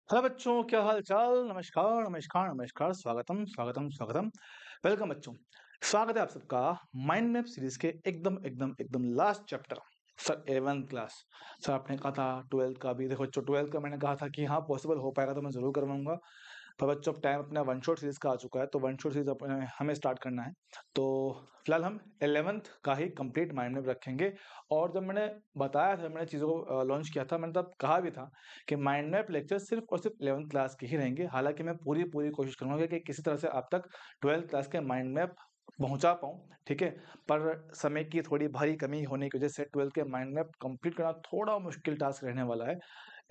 Hello बच्चों, क्या हाल चाल। नमस्कार नमस्कार नमस्कार, स्वागतम स्वागतम स्वागतम। वेलकम बच्चों, स्वागत है आप सबका माइंड मैप सीरीज के एकदम एकदम एकदम last chapter. Sir 11th class. Sir आपने कहा था 12th का भी। देखो बच्चों, 12th का मैंने कहा था कि हाँ पॉसिबल हो पाएगा तो मैं जरूर करवाऊंगा। पर बच्चों अब टाइम अपना वन शॉट सीरीज का आ चुका है, तो वन शॉट सीरीज अपने हमें स्टार्ट करना है। तो फिलहाल हम 11th का ही कंप्लीट माइंड मैप रखेंगे। और जब मैंने बताया था, मैंने चीज़ों को लॉन्च किया था, मैंने तब कहा भी था कि माइंड मैप लेक्चर सिर्फ और सिर्फ 11th क्लास के ही रहेंगे। हालांकि मैं पूरी पूरी कोशिश करूंगा कि किसी तरह से आप तक 12th क्लास के माइंड मैप पहुंचा पाऊं, ठीक है। पर समय की थोड़ी भारी कमी होने की वजह से 12th के माइंड मैप कंप्लीट करना थोड़ा मुश्किल टास्क रहने वाला है।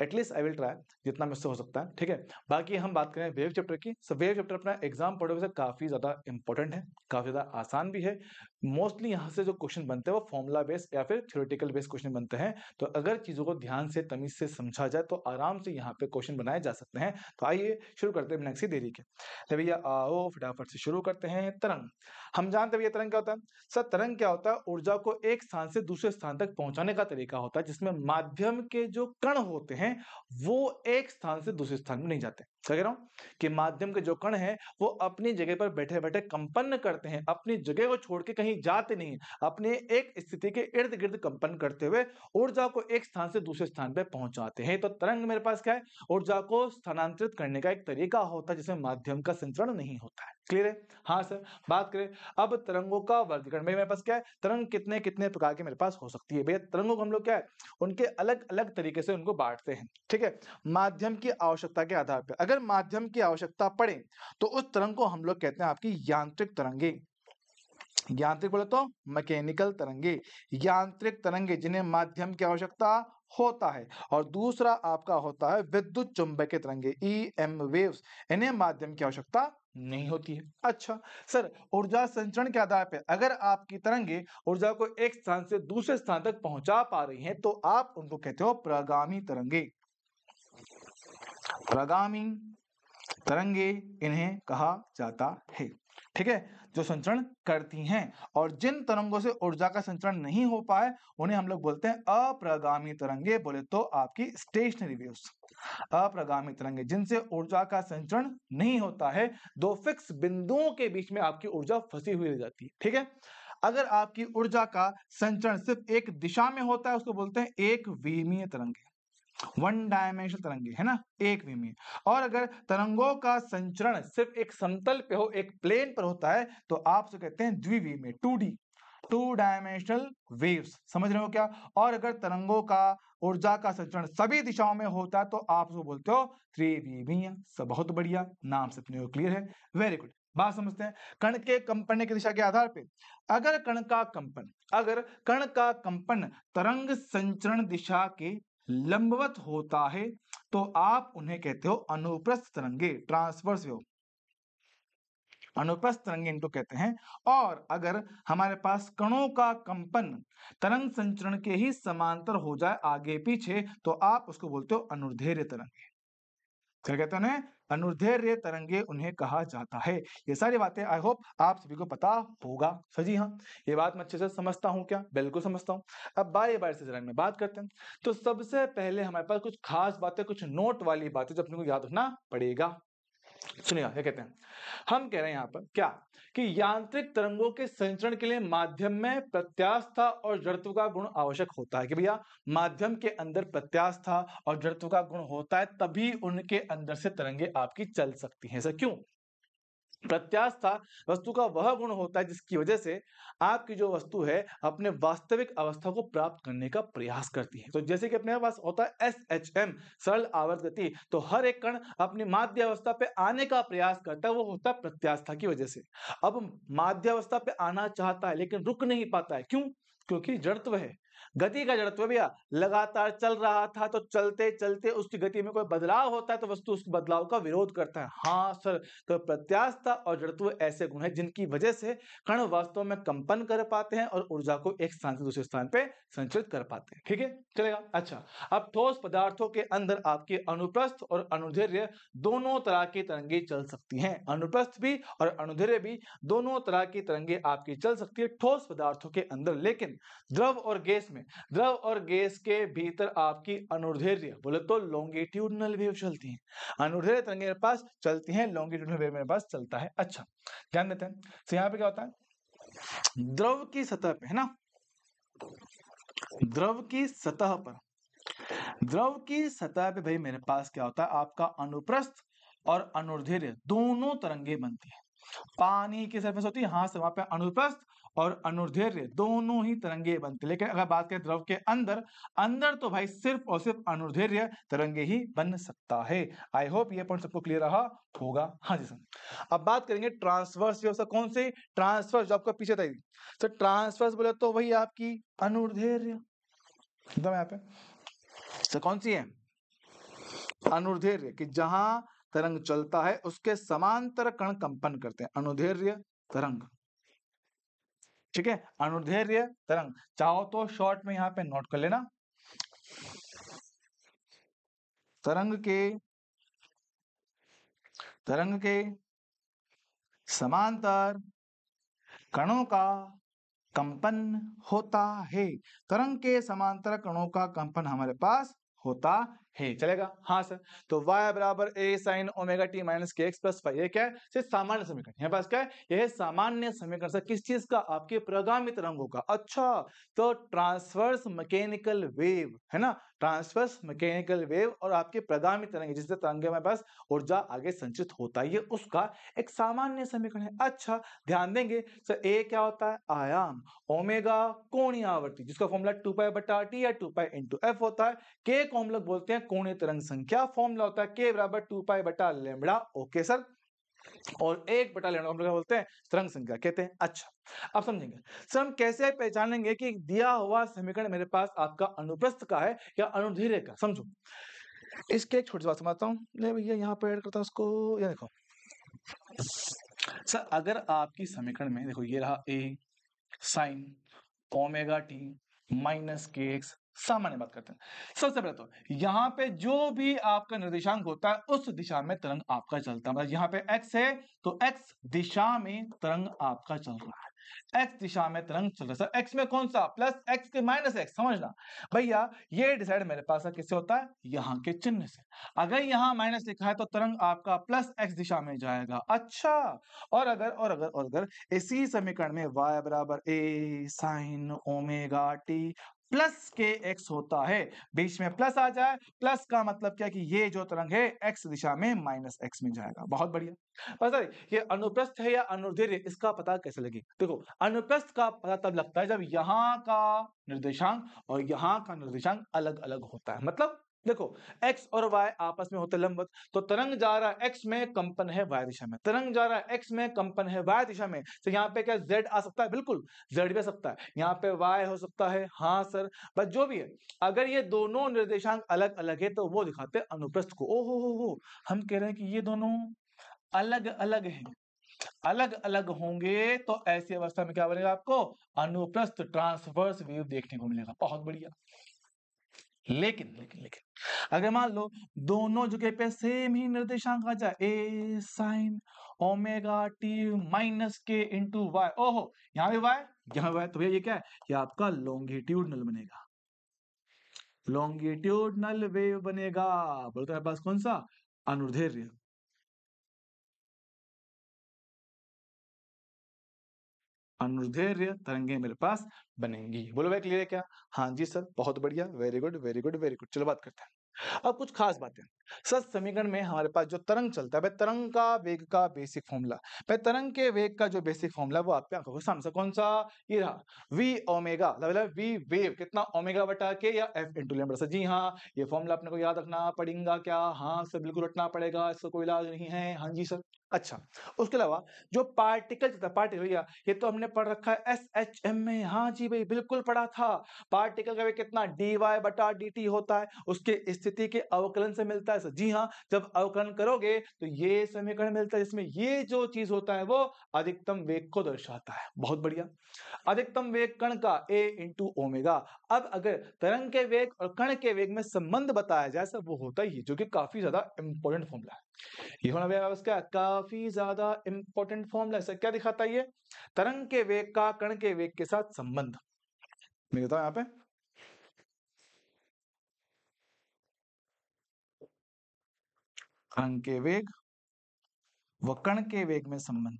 एटलीस्ट आई विल ट्राई जितना मुझसे हो सकता है, ठीक है। बाकी हम बात करें वेव चैप्टर की। सो वेव चैप्टर अपना एग्जाम पॉइंट ऑफ व्यू से काफी ज्यादा इंपॉर्टेंट है, काफी ज्यादा आसान भी है। मोस्टली यहाँ से जो क्वेश्चन बनते हैं वो फॉर्मुला बेस्ड या फिर थ्योरेटिकल बेस्ड क्वेश्चन बनते हैं। तो अगर चीजों को ध्यान से तमीज से समझा जाए तो आराम से यहाँ पे क्वेश्चन बनाए जा सकते हैं। तो आइए शुरू करते हैं बिना किसी देरी के। तो भैया आओ फटाफट से शुरू करते हैं। तरंग, हम जानते हैं भैया तरंग क्या होता है। सर तरंग क्या होता है? ऊर्जा को एक स्थान से दूसरे स्थान तक पहुंचाने का तरीका होता है जिसमें माध्यम के जो कण होते हैं वो एक स्थान से दूसरे स्थान में नहीं जाते। क्या कह रहा हूं कि माध्यम के जो कण हैं वो अपनी जगह पर बैठे बैठे कंपन करते हैं, अपनी जगह को छोड़ के कहीं जाते नहीं, अपने एक स्थिति के इर्द गिर्द कंपन करते हुए ऊर्जा को एक स्थान से दूसरे स्थान पे पहुंचाते हैं। तो तरंग मेरे पास क्या है? ऊर्जा को स्थानांतरित करने का एक तरीका होता है जिसमें माध्यम का संचरण नहीं होता है। क्लियर है? हाँ सर। बात करें अब तरंगों का वर्गीकरण, मेरे पास क्या है? तरंग कितने कितने प्रकार की मेरे पास हो सकती है भैया। तरंगों को हम लोग क्या है, उनके अलग अलग तरीके से उनको बांटते हैं, ठीक है। माध्यम की आवश्यकता के आधार पर अगर माध्यम की आवश्यकता पड़े तो उस तरंग को हम लोग कहते हैं आपकी यांत्रिक तरंगे। यांत्रिक बोले तो मैकेनिकल तरंगे, यांत्रिक तरंगे जिन्हें माध्यम की आवश्यकता होता है। और दूसरा आपका होता है विद्युत चुंबकीय तरंगे, ईएम वेव्स, इन्हें माध्यम की आवश्यकता नहीं होती है। अच्छा सर, ऊर्जा संचरण के आधार पर अगर आपकी तरंगे ऊर्जा को एक स्थान से दूसरे स्थान तक पहुंचा पा रही हैं तो आप उनको कहते हो प्रगामी तरंगे। प्रगामी तरंगे इन्हें कहा जाता है, ठीक है, जो संचरण करती हैं। और जिन तरंगों से ऊर्जा का संचरण नहीं हो पाए उन्हें हम लोग बोलते हैं अप्रगामी तरंगे, बोले तो आपकी स्टेशनरी वेव्स। अप्रगामी तरंगे जिनसे ऊर्जा का संचरण नहीं होता है, दो फिक्स बिंदुओं के बीच में आपकी ऊर्जा फंसी हुई रह जाती है, ठीक है। अगर आपकी ऊर्जा का संचरण सिर्फ एक दिशा में होता है उसको बोलते हैं एक विमीय तरंगे, वन डायमेंशनल तरंगे, है ना, एक विमीय। और अगर तरंगों का संचरण सिर्फ एक समतल पे हो, एक प्लेन पर होता है तो आप उसे कहते हैं द्विविमीय, 2D, टू डायमेंशनल वेव्स। समझ रहे हो क्या? और अगर तरंगों का ऊर्जा का संचरण सभी दिशाओं में होता है तो आप उसको बोलते हो त्रिविमीय। सब बहुत बढ़िया, नाम से अपने को क्लियर है, वेरी गुड। बात समझते हैं। कण के कंपन की दिशा के आधार पे अगर कण का कंपन तरंग संचरण दिशा के लंबवत होता है तो आप उन्हें कहते हो अनुप्रस्थ तरंगे, ट्रांसवर्स वेव, अनुप्रस्थ तरंगे इनको कहते हैं। और अगर हमारे पास कणों का कंपन तरंग संचरण के ही समांतर हो जाए आगे पीछे तो आप उसको बोलते हो अनुदैर्ध्य तरंगे। क्या कहते हैं? अनुदैर्ध्य तरंगे उन्हें कहा जाता है। ये सारी बातें आई होप आप सभी को पता होगा। सर जी हाँ, ये बात मैं अच्छे से समझता हूँ क्या? बिल्कुल समझता हूँ। अब बारी बारी से जरा में बात करते हैं। तो सबसे पहले हमारे पास कुछ खास बातें, कुछ नोट वाली बातें जो अपने को याद रखना पड़ेगा। सुनिए क्या कहते हैं। हम कह रहे हैं यहाँ पर क्या कि यांत्रिक तरंगों के संचरण के लिए माध्यम में प्रत्यास्था और जड़त्व का गुण आवश्यक होता है। कि भैया माध्यम के अंदर प्रत्यास्था और जड़त्व का गुण होता है तभी उनके अंदर से तरंगे आपकी चल सकती हैं। सर क्यों? प्रत्यास्था वस्तु का वह गुण होता है जिसकी वजह से आपकी जो वस्तु है अपने वास्तविक अवस्था को प्राप्त करने का प्रयास करती है। तो जैसे कि अपने पास होता है SHM, सरल आवर्त गति, तो हर एक कण अपनी माध्य अवस्था पे आने का प्रयास करता है, वो होता है प्रत्यास्था की वजह से। अब माध्य अवस्था पे आना चाहता है लेकिन रुक नहीं पाता है, क्यों? क्योंकि जड़त्व है, गति का जड़त्व भैया। लगातार चल रहा था तो चलते चलते उसकी गति में कोई बदलाव होता है तो वस्तु उस बदलाव का विरोध करता है। हाँ सर, तो प्रत्यास्था और जड़त्व ऐसे गुण हैं जिनकी वजह से कण वास्तव में कंपन कर पाते हैं और ऊर्जा को एक स्थान से दूसरे स्थान पे संचरित कर पाते हैं। ठीक है, चलेगा। अच्छा, अब ठोस पदार्थों के अंदर आपके अनुप्रस्थ और अनुदैर्ध्य दोनों तरह की तरंगे चल सकती हैं। अनुप्रस्थ भी और अनुदैर्ध्य भी दोनों तरह की तरंगे आपकी चल सकती है ठोस पदार्थों के अंदर। लेकिन द्रव और गैस नेक्स्ट में द्रव और गैस के भीतर आपकी अनुदैर्ध्य बोले तो लॉन्गिट्यूडनल वेव चलती है। अनुदैर्ध्य तरंगे मेरे पास चलती हैं, लॉन्गिट्यूडनल वेव मेरे पास चलता है। अच्छा ध्यान देते हैं। तो यहाँ पे क्या होता है, द्रव की सतह पे है ना, द्रव की सतह पर, द्रव की सतह पे भाई मेरे पास क्या होता है, आपका अनुप्रस्थ और अनुदैर्ध्य दोनों तरंगे बनती है। पानी की सरफेस होती है, हाँ सर, वहां पे अनुप्रस्थ और अनुदैर्ध्य दोनों ही तरंगे बनते हैं। लेकिन अगर बात करें द्रव के अंदर, अंदर तो भाई सिर्फ और सिर्फ अनुदैर्ध्य तरंगे ही बन सकता है। आई होप ये पॉइंट सबको क्लियर रहा होगा। हाँ जी सर। अब बात करेंगे ट्रांसवर्स वेव। कौन सी ट्रांसवर्स, जो आपका पीछे था सर, ट्रांसवर्स बोले तो वही आपकी अनुदैर्ध्य, एकदम यहाँ पे सर कौन सी है, अनुदैर्ध्य, कि जहां तरंग चलता है उसके समांतर कण कंपन करते हैं, अनुदैर्ध्य तरंग। ठीक है, अनुदैर्ध्य तरंग। चाहो तो शॉर्ट में यहाँ पे नोट कर लेना, तरंग के समांतर कणों का कंपन होता है। तरंग के समांतर कणों का कंपन हमारे पास होता है, चलेगा। हाँ सर। तो y बराबर a sin omega t minus के एक्स प्लस वाई, ये क्या है, सिर्फ सामान्य समीकरण। यहाँ पास क्या है, यह सामान्य समीकरण सर किस चीज का, आपके प्रगामी तरंगों का। अच्छा, तो ट्रांसवर्स मैकेनिकल वेव है ना, ट्रांसवर्स मैकेनिकल वेव और आपके प्रगामी तरंग, जिससे तरंगे में बस ऊर्जा आगे संचित होता है, ये उसका एक सामान्य समीकरण है। अच्छा ध्यान देंगे सर, ए क्या होता है, आयाम, ओमेगा कोणीय आवर्ती, जिसका फॉर्मूला 2 बटा टी या 2 इंटू एफ होता है। के को हम लोग बोलते हैं कोणीय तरंग संख्या, फॉर्मूला होता है के बराबर 2 बटा लैम्बडा। ओके सर, और 1 बटा लैम्बडा हम लोग बोलते हैं तरंग संख्या कहते हैं। अच्छा अब समझेंगे सर, हम कैसे पहचानेंगे कि दिया हुआ समीकरण मेरे पास आपका अनुप्रस्थ का है या अनुदैर्ध्य का। समझो, इसके एक छोटी सी बात समझाता हूँ। नहीं भैया यहाँ पे ऐड करता हूँ उसको, ये देखो सर, अगर आपकी समीकरण में देखो ये रहा ए साइन ओमेगा टी माइनस के एक्स, सामान्य बात करते हैं। सबसे पहले तो यहाँ पे जो भी आपका निर्देशांक होता है उस दिशा में तरंग आपका चलता है। मतलब यहाँ पे x है तो x दिशा में तरंग आपका चल रहा है, x दिशा में तरंग चल रहा है। सर x में कौन सा, प्लस x के माइनस x, समझना भैया, ये डिसाइड मेरे पास किससे होता है, यहाँ के चिन्ह से। अगर यहाँ माइनस लिखा है तो तरंग आपका प्लस x दिशा में जाएगा। अच्छा, और अगर इसी समीकरण में y बराबर a sine omega T plus के एक्स होता है, बीच में प्लस आ जाए, प्लस का मतलब क्या कि ये जो तरंग है एक्स दिशा में माइनस एक्स में जाएगा। बहुत बढ़िया। पता है ये अनुप्रस्थ है या अनुदैर्ध्य, इसका पता कैसे लगे, देखो अनुप्रस्थ का पता तब लगता है जब यहाँ का निर्देशांक और यहाँ का निर्देशांक अलग अलग होता है। मतलब देखो x और y आपस में होते लंबवत, तो तरंग जा रहा है x में, कंपन है y दिशा में, तरंग जा रहा है x में, कंपन है y दिशा में। तो यहाँ पे क्या z आ सकता है, बिल्कुल z भी आ सकता है, यहाँ पे y हो सकता है, हाँ सर, बस जो भी है। अगर ये दोनों निर्देशांक अलग अलग है तो वो दिखाते हैं अनुप्रस्थ को। ओहो हो, हम कह रहे हैं कि ये दोनों अलग अलग हैं, अलग अलग होंगे तो ऐसी अवस्था में क्या बनेगा, आपको अनुप्रस्थ ट्रांसवर्स वेव देखने को मिलेगा। बहुत बढ़िया। लेकिन लेकिन लेकिन अगर मान लो दोनों जगह पे सेम ही निर्देशांक आ जाए, ए साइन ओमेगा टी माइनस के इंटू वाई, ओहो यहाँ भी वाई यहाँ वाई, तो भैया ये क्या है, ये आपका लॉन्गिट्यूडनल बनेगा, लॉन्गिट्यूडनल वेव बनेगा। बोलते हैं पास कौन सा, अनुदैर्ध्य। अनुदैर्ध्य तरंगे मेरे पास बनेंगी। बोलो भाई क्लियर है क्या, हाँ जी सर, बहुत बढ़िया, very good very good very good. चलो बात करते हैं अब कुछ खास बातें। सर समीकरण में हमारे पास जो तरंग चलता है, भाई तरंग का वेग का बेसिक फॉर्मूला, भाई तरंग के वेग का जो बेसिक फॉर्मूला वो आपके आंखों के सामने से, कौन सा, ये रहा v ओमेगा, मतलब v वेव कितना, ओमेगा बटा के या f इंटू लैम्बडा। सर जी हाँ, ये फॉर्मूला अपने को याद रखना पड़ेगा क्या, हाँ सर बिल्कुल रटना पड़ेगा, इसका कोई इलाज नहीं है। हाँ जी सर। अच्छा, उसके अलावा जो पार्टिकल चलता है, पार्टिकल भैया ये तो हमने पढ़ रखा है SHM में, हाँ जी भाई बिल्कुल पढ़ा था। पार्टिकल का वेग कितना, dy बटा dt होता है, उसके स्थिति के अवकलन से मिलता है। सर जी हाँ, जब अवकलन करोगे तो ये समीकरण मिलता है, जिसमें ये जो चीज होता है वो अधिकतम वेग को दर्शाता है। बहुत बढ़िया। अधिकतम वेग कण का a इंटू ओमेगा। अब अगर तरंग के वेग और कण के वेग में संबंध बताया जाए सर, वो होता ही है, जो कि काफी ज्यादा इंपॉर्टेंट फॉर्मूला है। ये होना भैया उसका काफी ज्यादा इंपॉर्टेंट फॉर्मूला है। सर क्या दिखाता है ये, तरंग के वेग का कण के वेग के साथ संबंध। मैं बताऊं यहाँ पे, तरंग के वेग व कण के वेग में संबंध,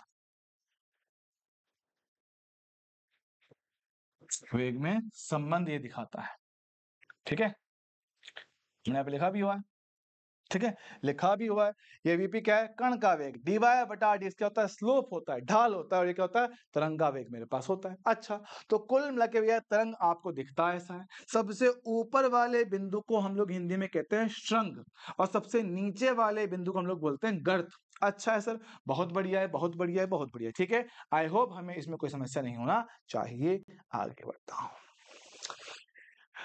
वेग में संबंध ये दिखाता है। ठीक है, मैंने यहाँ पे लिखा भी हुआ है। ठीक है, लिखा भी हुआ है। ये वीपी क्या है? कण का वेग डीवाई बटा डी क्या होता है? स्लोप होता है, ढाल होता है, और ये क्या होता है? तरंग का वेग मेरे पास होता है। अच्छा, तो कुल मिला के भैया तरंग आपको दिखता ऐसा है। सबसे ऊपर वाले बिंदु को हम लोग हिंदी में कहते हैं श्रृंग, और सबसे नीचे वाले बिंदु को हम लोग बोलते हैं गर्त। अच्छा है सर, बहुत बढ़िया है, बहुत बढ़िया है, बहुत बढ़िया। ठीक है, आई होप हमें इसमें कोई समस्या नहीं होना चाहिए। आगे बढ़ता हूँ।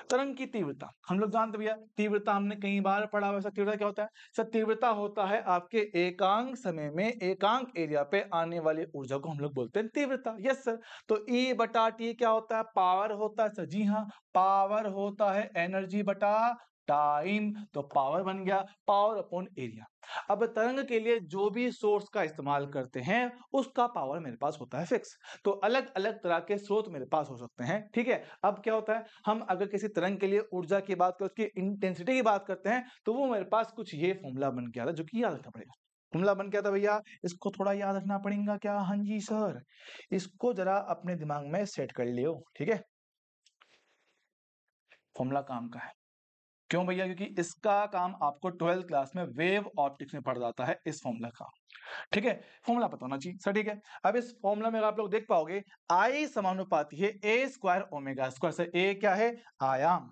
तरंग की तीव्रता हम लोग जानते भैया, तीव्रता हमने कई बार पढ़ा हुआ। तीव्रता क्या होता है सर? तीव्रता होता है आपके एकांक समय में एकांक एरिया पे आने वाली ऊर्जा को हम लोग बोलते हैं तीव्रता। यस सर, तो E बटा टी क्या होता है? पावर होता है सर। जी हाँ, पावर होता है एनर्जी बटा टाइम, तो पावर बन गया पावर अपॉन एरिया। अब तरंग के लिए जो भी सोर्स का इस्तेमाल करते हैं उसका पावर मेरे पास होता है फिक्स। तो अलग अलग तरह के स्रोत मेरे पास हो सकते हैं। ठीक है, अब क्या होता है, हम अगर किसी तरंग के लिए ऊर्जा की बात करें, उसकी इंटेंसिटी की बात करते हैं, तो वो मेरे पास कुछ ये फॉर्मूला बन गया था, जो कि याद रखना पड़ेगा। फॉर्मूला बन गया था भैया, इसको थोड़ा याद रखना पड़ेगा क्या? हाँ जी सर, इसको जरा अपने दिमाग में सेट कर लियो। ठीक है, फॉर्मूला काम का है। क्यों भैया? क्योंकि इसका काम आपको 12th क्लास में वेव ऑप्टिक्स में पढ़ जाता है, इस फॉर्मूला का। ठीक है, फॉर्मूला पता होना चाहिए सर। ठीक है, अब इस फॉर्मूला में आप लोग देख पाओगे आई समानुपाती है ए स्क्वायर ओमेगा स्क्वायर। सर ए क्या है? आयाम।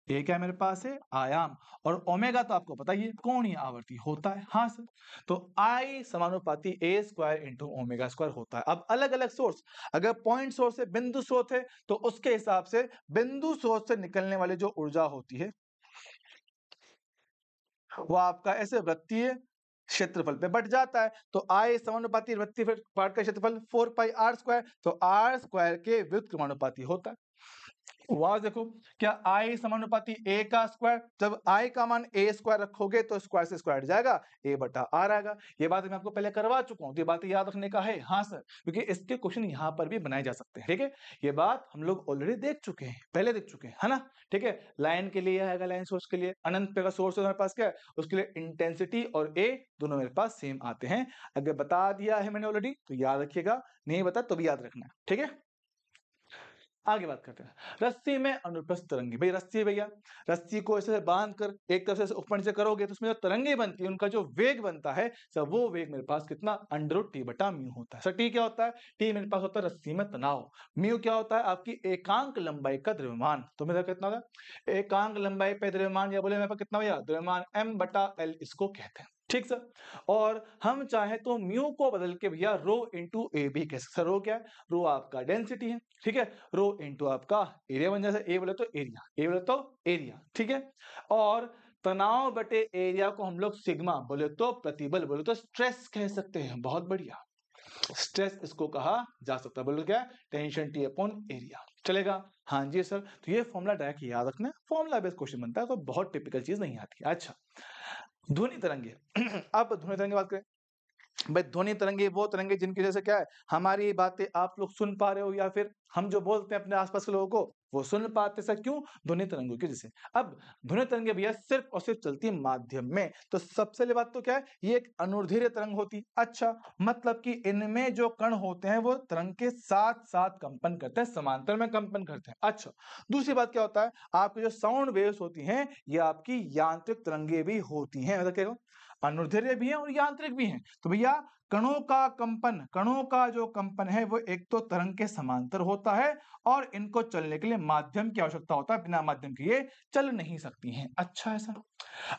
ए क्या है मेरे पास है? आयाम। और ओमेगा तो आपको पता ही है कोणीय आवर्ती होता है। हाँ सर, तो आई समानुपाती ए स्क्वायर इंटू ओमेगा स्क्वायर होता है। अब अलग अलग सोर्स, अगर पॉइंट सोर्स है, बिंदु स्रोत है, तो उसके हिसाब से बिंदु स्रोत से निकलने वाली जो ऊर्जा होती है वो आपका ऐसे वृत्तीय क्षेत्रफल पे बट जाता है। तो आई समानुपाती वृत्तीय पार्ट का क्षेत्रफल 4 पाई आर स्क्वायर, तो आर स्क्वायर के व्युत्क्रमानुपाती होता है। वहां देखो, क्या आई समानुपाती ए का स्क्वायर, जब आई का मान ए स्क्वायर रखोगे तो स्क्वायर से स्क्वायर जाएगा, ए बटा आर आएगा। ये बात मैं आपको पहले करवा चुका हूं, तो ये बात याद रखने का है। हाँ सर, क्योंकि इसके क्वेश्चन यहाँ पर भी बनाए जा सकते हैं। ठीक है, ये बात हम लोग ऑलरेडी देख चुके हैं, पहले देख चुके हैं, है ना। ठीक है, लाइन के लिए आएगा, लाइन सोर्स के लिए अनंत का सोर्स हमारे पास क्या है, उसके लिए इंटेंसिटी और ए दोनों मेरे पास सेम आते हैं। अगर बता दिया है मैंने ऑलरेडी तो याद रखिएगा, नहीं बता तो भी याद रखना है। ठीक है, आगे बात करते हैं रस्सी में अनुप्रस्थ तरंगे। भाई रस्सी, भैया रस्सी को ऐसे बांध कर एक तरफ से ऊपर नीचे करोगे तो उसमें जो तरंगे बनती है उनका जो वेग बनता है सर, वो वेग मेरे पास कितना? अंडर टी बटा म्यू होता है। सर टी क्या होता है? टी मेरे पास होता है रस्सी में तनाव। म्यू क्या होता है? आपकी एकांक लंबाई का द्रव्यमान। तो मेरा कितना था? एकांक लंबाई पे द्रव्यमान, या बोले मेरे पास कितना भैया? द्रव्यमान एम बटा एल इसको कहते हैं। ठीक सर, और हम चाहे तो म्यू को बदल के भैया रो इंटू ए भी कह सकते। रो क्या है? रो आपका डेंसिटी है। ठीक है, रो इंटू आपका एरिया बन जाए। ए बोले तो एरिया, ए बोले तो एरिया। ठीक है, और तनाव बटे एरिया को हम लोग सिग्मा बोले तो प्रतिबल, बोले तो स्ट्रेस कह सकते हैं। बहुत बढ़िया, स्ट्रेस इसको कहा जा सकता है। बोलो क्या? Tension T upon area. चलेगा? हाँ जी सर, तो ये फॉर्मूला डायरेक्ट याद रखना है, फॉर्मूला बेस्ड क्वेश्चन बनता है, तो बहुत टिपिकल चीज नहीं आती। अच्छा, ध्वनि तरंगे अब ध्वनि तरंगे बात करें। भाई ध्वनि तरंगे वो तरंगे जिनकी वजह से क्या है, हमारी बातें आप लोग सुन पा रहे हो, या फिर हम जो बोलते हैं अपने आसपास के लोगों को वो सुन पाते। सर क्यों? ध्वनि तरंगों की वजह से। अब ध्वनि तरंगे भैया सिर्फ और सिर्फ चलती है माध्यम में। तो सबसे पहले बात तो क्या है, ये एक अनुदैर्ध्य तरंग होती। अच्छा, मतलब कि इनमें जो कण होते हैं वो तरंग के साथ साथ कंपन करते हैं, समांतर में कंपन करते हैं। अच्छा, दूसरी बात क्या होता है, आपकी जो साउंड वेव्स होती हैं ये आपकी यांत्रिक तरंगे भी होती हैं। मतलब क्या, अनुदैर्ध्य भी है और यांत्रिक भी है। तो भैया कणों का कंपन, कणों का जो कंपन है वो एक तो तरंग के समांतर होता है, और इनको चलने के लिए माध्यम की आवश्यकता होता है, बिना माध्यम के ये चल नहीं सकती हैं। अच्छा है सर,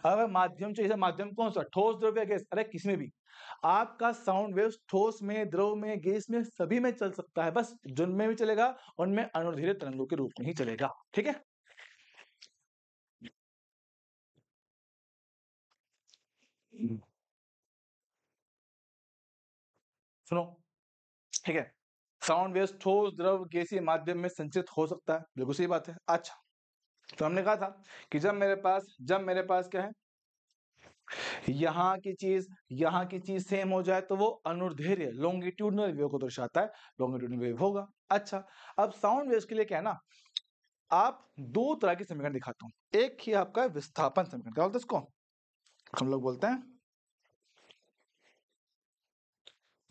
अब माध्यम चाहिए, माध्यम कौन सा? ठोस, द्रव्य, गैस? अरे किसमें भी आपका साउंड वेव ठोस में, द्रव में, गैस में, सभी में चल सकता है, बस जिनमें भी चलेगा उनमें अनुदैर्ध्य तरंगों के रूप में ही चलेगा। ठीक है, सुनो। ठीक है, साउंड वेव्स ठोस, द्रव, गैसीय माध्यम में संचित हो सकता है, बिल्कुल सही बात है। अच्छा, तो हमने कहा था कि जब मेरे पास क्या है, यहाँ की चीज सेम हो जाए तो वो अनुदैर्ध्य लॉन्गिट्यूडनल वेव को दर्शाता है, लॉन्गिट्यूडनल वेव होगा। अच्छा, अब साउंड वेव्स के लिए क्या है ना, आप दो तरह के समीकरण दिखाता हूं। एक ही आपका विस्थापन समीकरण, क्या बोलते हैं इसको? हम लोग बोलते हैं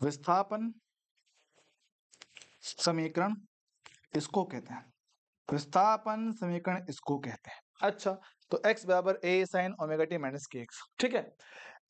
विस्थापन समीकरण इसको कहते हैं, विस्थापन समीकरण इसको कहते हैं। अच्छा, तो x बराबर a sin omega T minus के एक्स, ठीक है।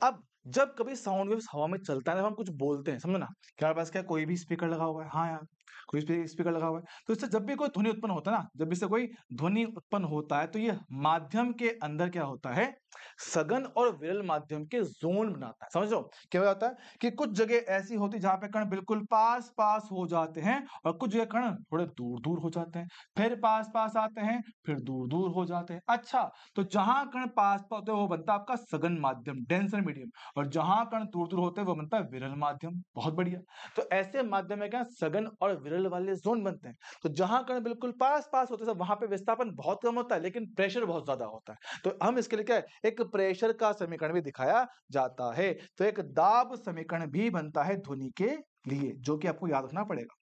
अब जब कभी साउंड वेव्स हवा में चलता है, जब हम कुछ बोलते हैं, समझो ना कि हमारे पास क्या कोई भी स्पीकर लगा हुआ है, हाँ यार कोई स्पीकर लगा हुआ है, तो इससे जब भी कोई ध्वनि उत्पन्न होता है ना, जब इससे कोई ध्वनि उत्पन्न होता है, तो ये माध्यम के अंदर क्या होता है, सघन और विरल माध्यम के जोन बनाता है। समझ लो क्या होता है कि कुछ जगह ऐसी होती है जहां पे कण बिल्कुल पास पास हो जाते हैं, और कुछ जगह कण थोड़े दूर दूर हो जाते हैं, फिर पास पास आते हैं, फिर दूर दूर हो जाते हैं। अच्छा, तो जहां कण पास पास होते हैं वो बनता है आपका सघन माध्यम, डेंसर मीडियम, और जहां कण दूर दूर होते हैं वो बनता है विरल माध्यम। बहुत बढ़िया। तो ऐसे माध्यम में क्या सघन और विरल वाले जोन बनते हैं। तो जहां कण बिल्कुल पास पास होते हैं वहां पे विस्थापन बहुत कम होता है, लेकिन प्रेशर बहुत ज्यादा होता है। तो हम इसके लिए क्या है, एक प्रेशर का समीकरण भी दिखाया जाता है। तो एक दाब समीकरण भी बनता है ध्वनि के लिए, जो कि आपको याद रखना पड़ेगा।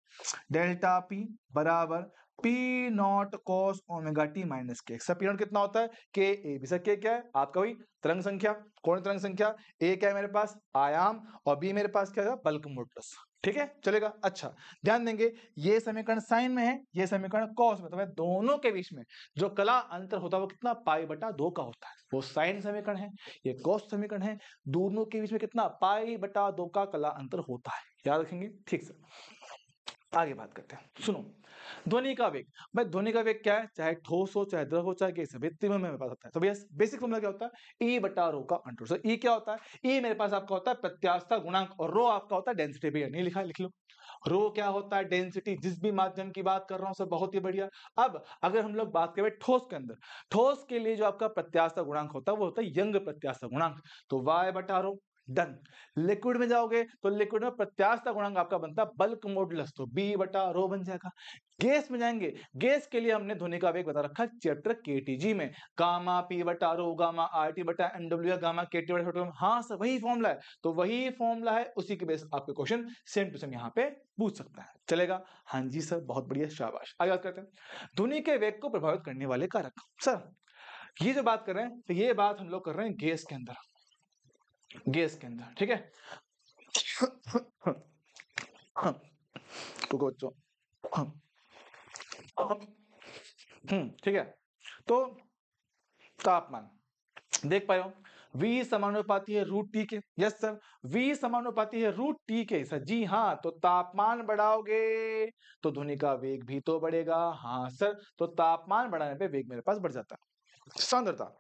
डेल्टा पी बराबर P not cos omega T minus के एक्स। पी नॉट कितना होता है, के ए बी। सर के क्या है आपका, वही तरंग संख्या, कौन तरंग संख्या, ए क्या है मेरे पास आयाम, और बी मेरे पास क्या है बल्क मॉडुलस। ठीक है, चलेगा। अच्छा, ध्यान देंगे ये समीकरण साइन में है, ये समीकरण कॉस में, तो मैं दोनों के बीच में जो कला अंतर होता है वो कितना, पाई बटा 2 का होता है। वो साइन समीकरण है, ये कॉस समीकरण है, दोनों के बीच में कितना, पाई बटा 2 का कला अंतर होता है। याद रखेंगे, ठीक सर। आगे बात करते हैं, सुनो। ध्वनि का वेग, भाई ध्वनि का वेग क्या है, चाहे ठोस हो चाहे द्रव हो चाहे गैस हो, तीनों में मेरे पास आता है। तो भैया बेसिक फॉर्मूला क्या होता है, ई बटा रो का अंडर। सर ई क्या होता है, ई मेरे पास आपका होता है प्रत्यास्थता गुणांक, और रो आपका होता है डेंसिटी। भैया नहीं लिखा, लिख लो। रो क्या होता है, डेंसिटी, जिस भी माध्यम की बात कर रहा हूं सर, बहुत ही बढ़िया। अब अगर हम लोग बात करें ठोस के अंदर, ठोस के लिए जो आपका प्रत्यास्थता गुणांक होता है वो होता है यंग प्रत्यास्थता गुणांक, तो वाई बटा रो, डन। लिक्विड में जाओगे तो लिक्विड में प्रत्यास्थता गुणांक आपका बनता है बल्क मॉडुलस, तो बी बटा रो बन जाएगा। गैस में जाएंगे, गैस के लिए हमने ध्वनि का वेग बता रखा है चैप्टर केटीजी में, गामा पी बटा रो गामा आर टी बटा एनडब्ल्यू गामा केटी बटा, हाँ सर वही फॉर्मूला है। तो वही फॉर्मूला है, उसी के बेस आपके क्वेश्चन सेम टू सेम यहाँ पे पूछ सकता है। चलेगा, हाँ जी सर, बहुत बढ़िया, शाबाश। आगे बात करते हैं ध्वनि के वेग को प्रभावित करने वाले कारक। सर ये जो बात कर रहे हैं, तो ये बात हम लोग कर रहे हैं गैस के अंदर, गैस के अंदर, ठीक है। रुको बच्चों, ठीक है। तो तापमान देख पाए हो, V समानुपाती है रूट टी के। यस सर, V समानुपाती है रूट टी के सर, जी हाँ। तो तापमान बढ़ाओगे तो ध्वनि का वेग भी तो बढ़ेगा, हाँ सर। तो तापमान बढ़ाने पे वेग मेरे पास बढ़ जाता है। सांद्रता,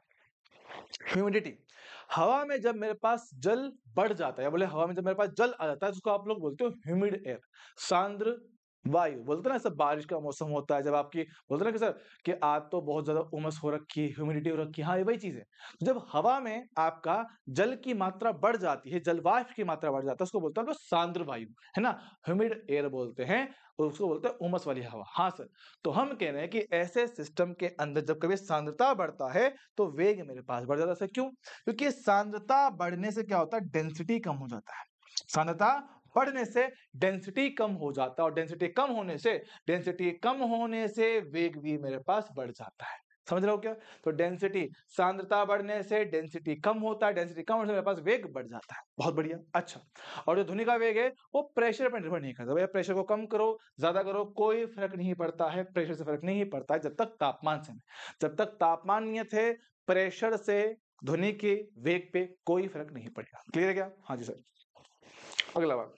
ह्यूमिडिटी, हवा में जब मेरे पास जल बढ़ जाता है, या बोले हवा में जब मेरे पास जल आ जाता है, जिसको आप लोग बोलते हो ह्यूमिड एयर, सांद्र वायु बोलते ना सर। बारिश का मौसम होता है जब आपकी, बोलते ना कि सर कि आज तो बहुत ज्यादा उमस हो रखी है, ह्यूमिडिटी हो रखी है, हाँ ये वही चीज है। जब हवा में आपका जल की मात्रा बढ़ जाती है, जल वाष्प की मात्रा बढ़ जाता है, उसको बोलते हैं सांद्र वायु, है ना, ह्यूमिड एयर बोलते हैं, और उसको बोलते हैं उमस वाली हवा। हाँ सर, तो हम कह रहे हैं कि ऐसे सिस्टम के अंदर जब कभी सांद्रता बढ़ता है तो वेग मेरे पास बढ़ जाता है। क्यों, क्योंकि सांद्रता बढ़ने से क्या होता है, डेंसिटी कम हो जाता है। सांद्रता बढ़ने से डेंसिटी कम हो जाता है, और डेंसिटी कम होने से वेग भी मेरे पास बढ़ जाता है। समझ रहे हो क्या, तो डेंसिटी, सांद्रता बढ़ने से डेंसिटी कम होता है, डेंसिटी कम होने से मेरे पास वेग बढ़ जाता है। बहुत बढ़िया। अच्छा, और जो ध्वनि का वेग है वो प्रेशर पर निर्भर नहीं करता। भैया प्रेशर को कम करो ज्यादा करो कोई फर्क नहीं पड़ता है, प्रेशर से फर्क नहीं पड़ता है, जब तक तापमान से, जब तक तापमान नियत है, प्रेशर से ध्वनि के वेग पे कोई फर्क नहीं पड़ेगा। क्लियर है क्या, हाँ जी सर। अगला बात,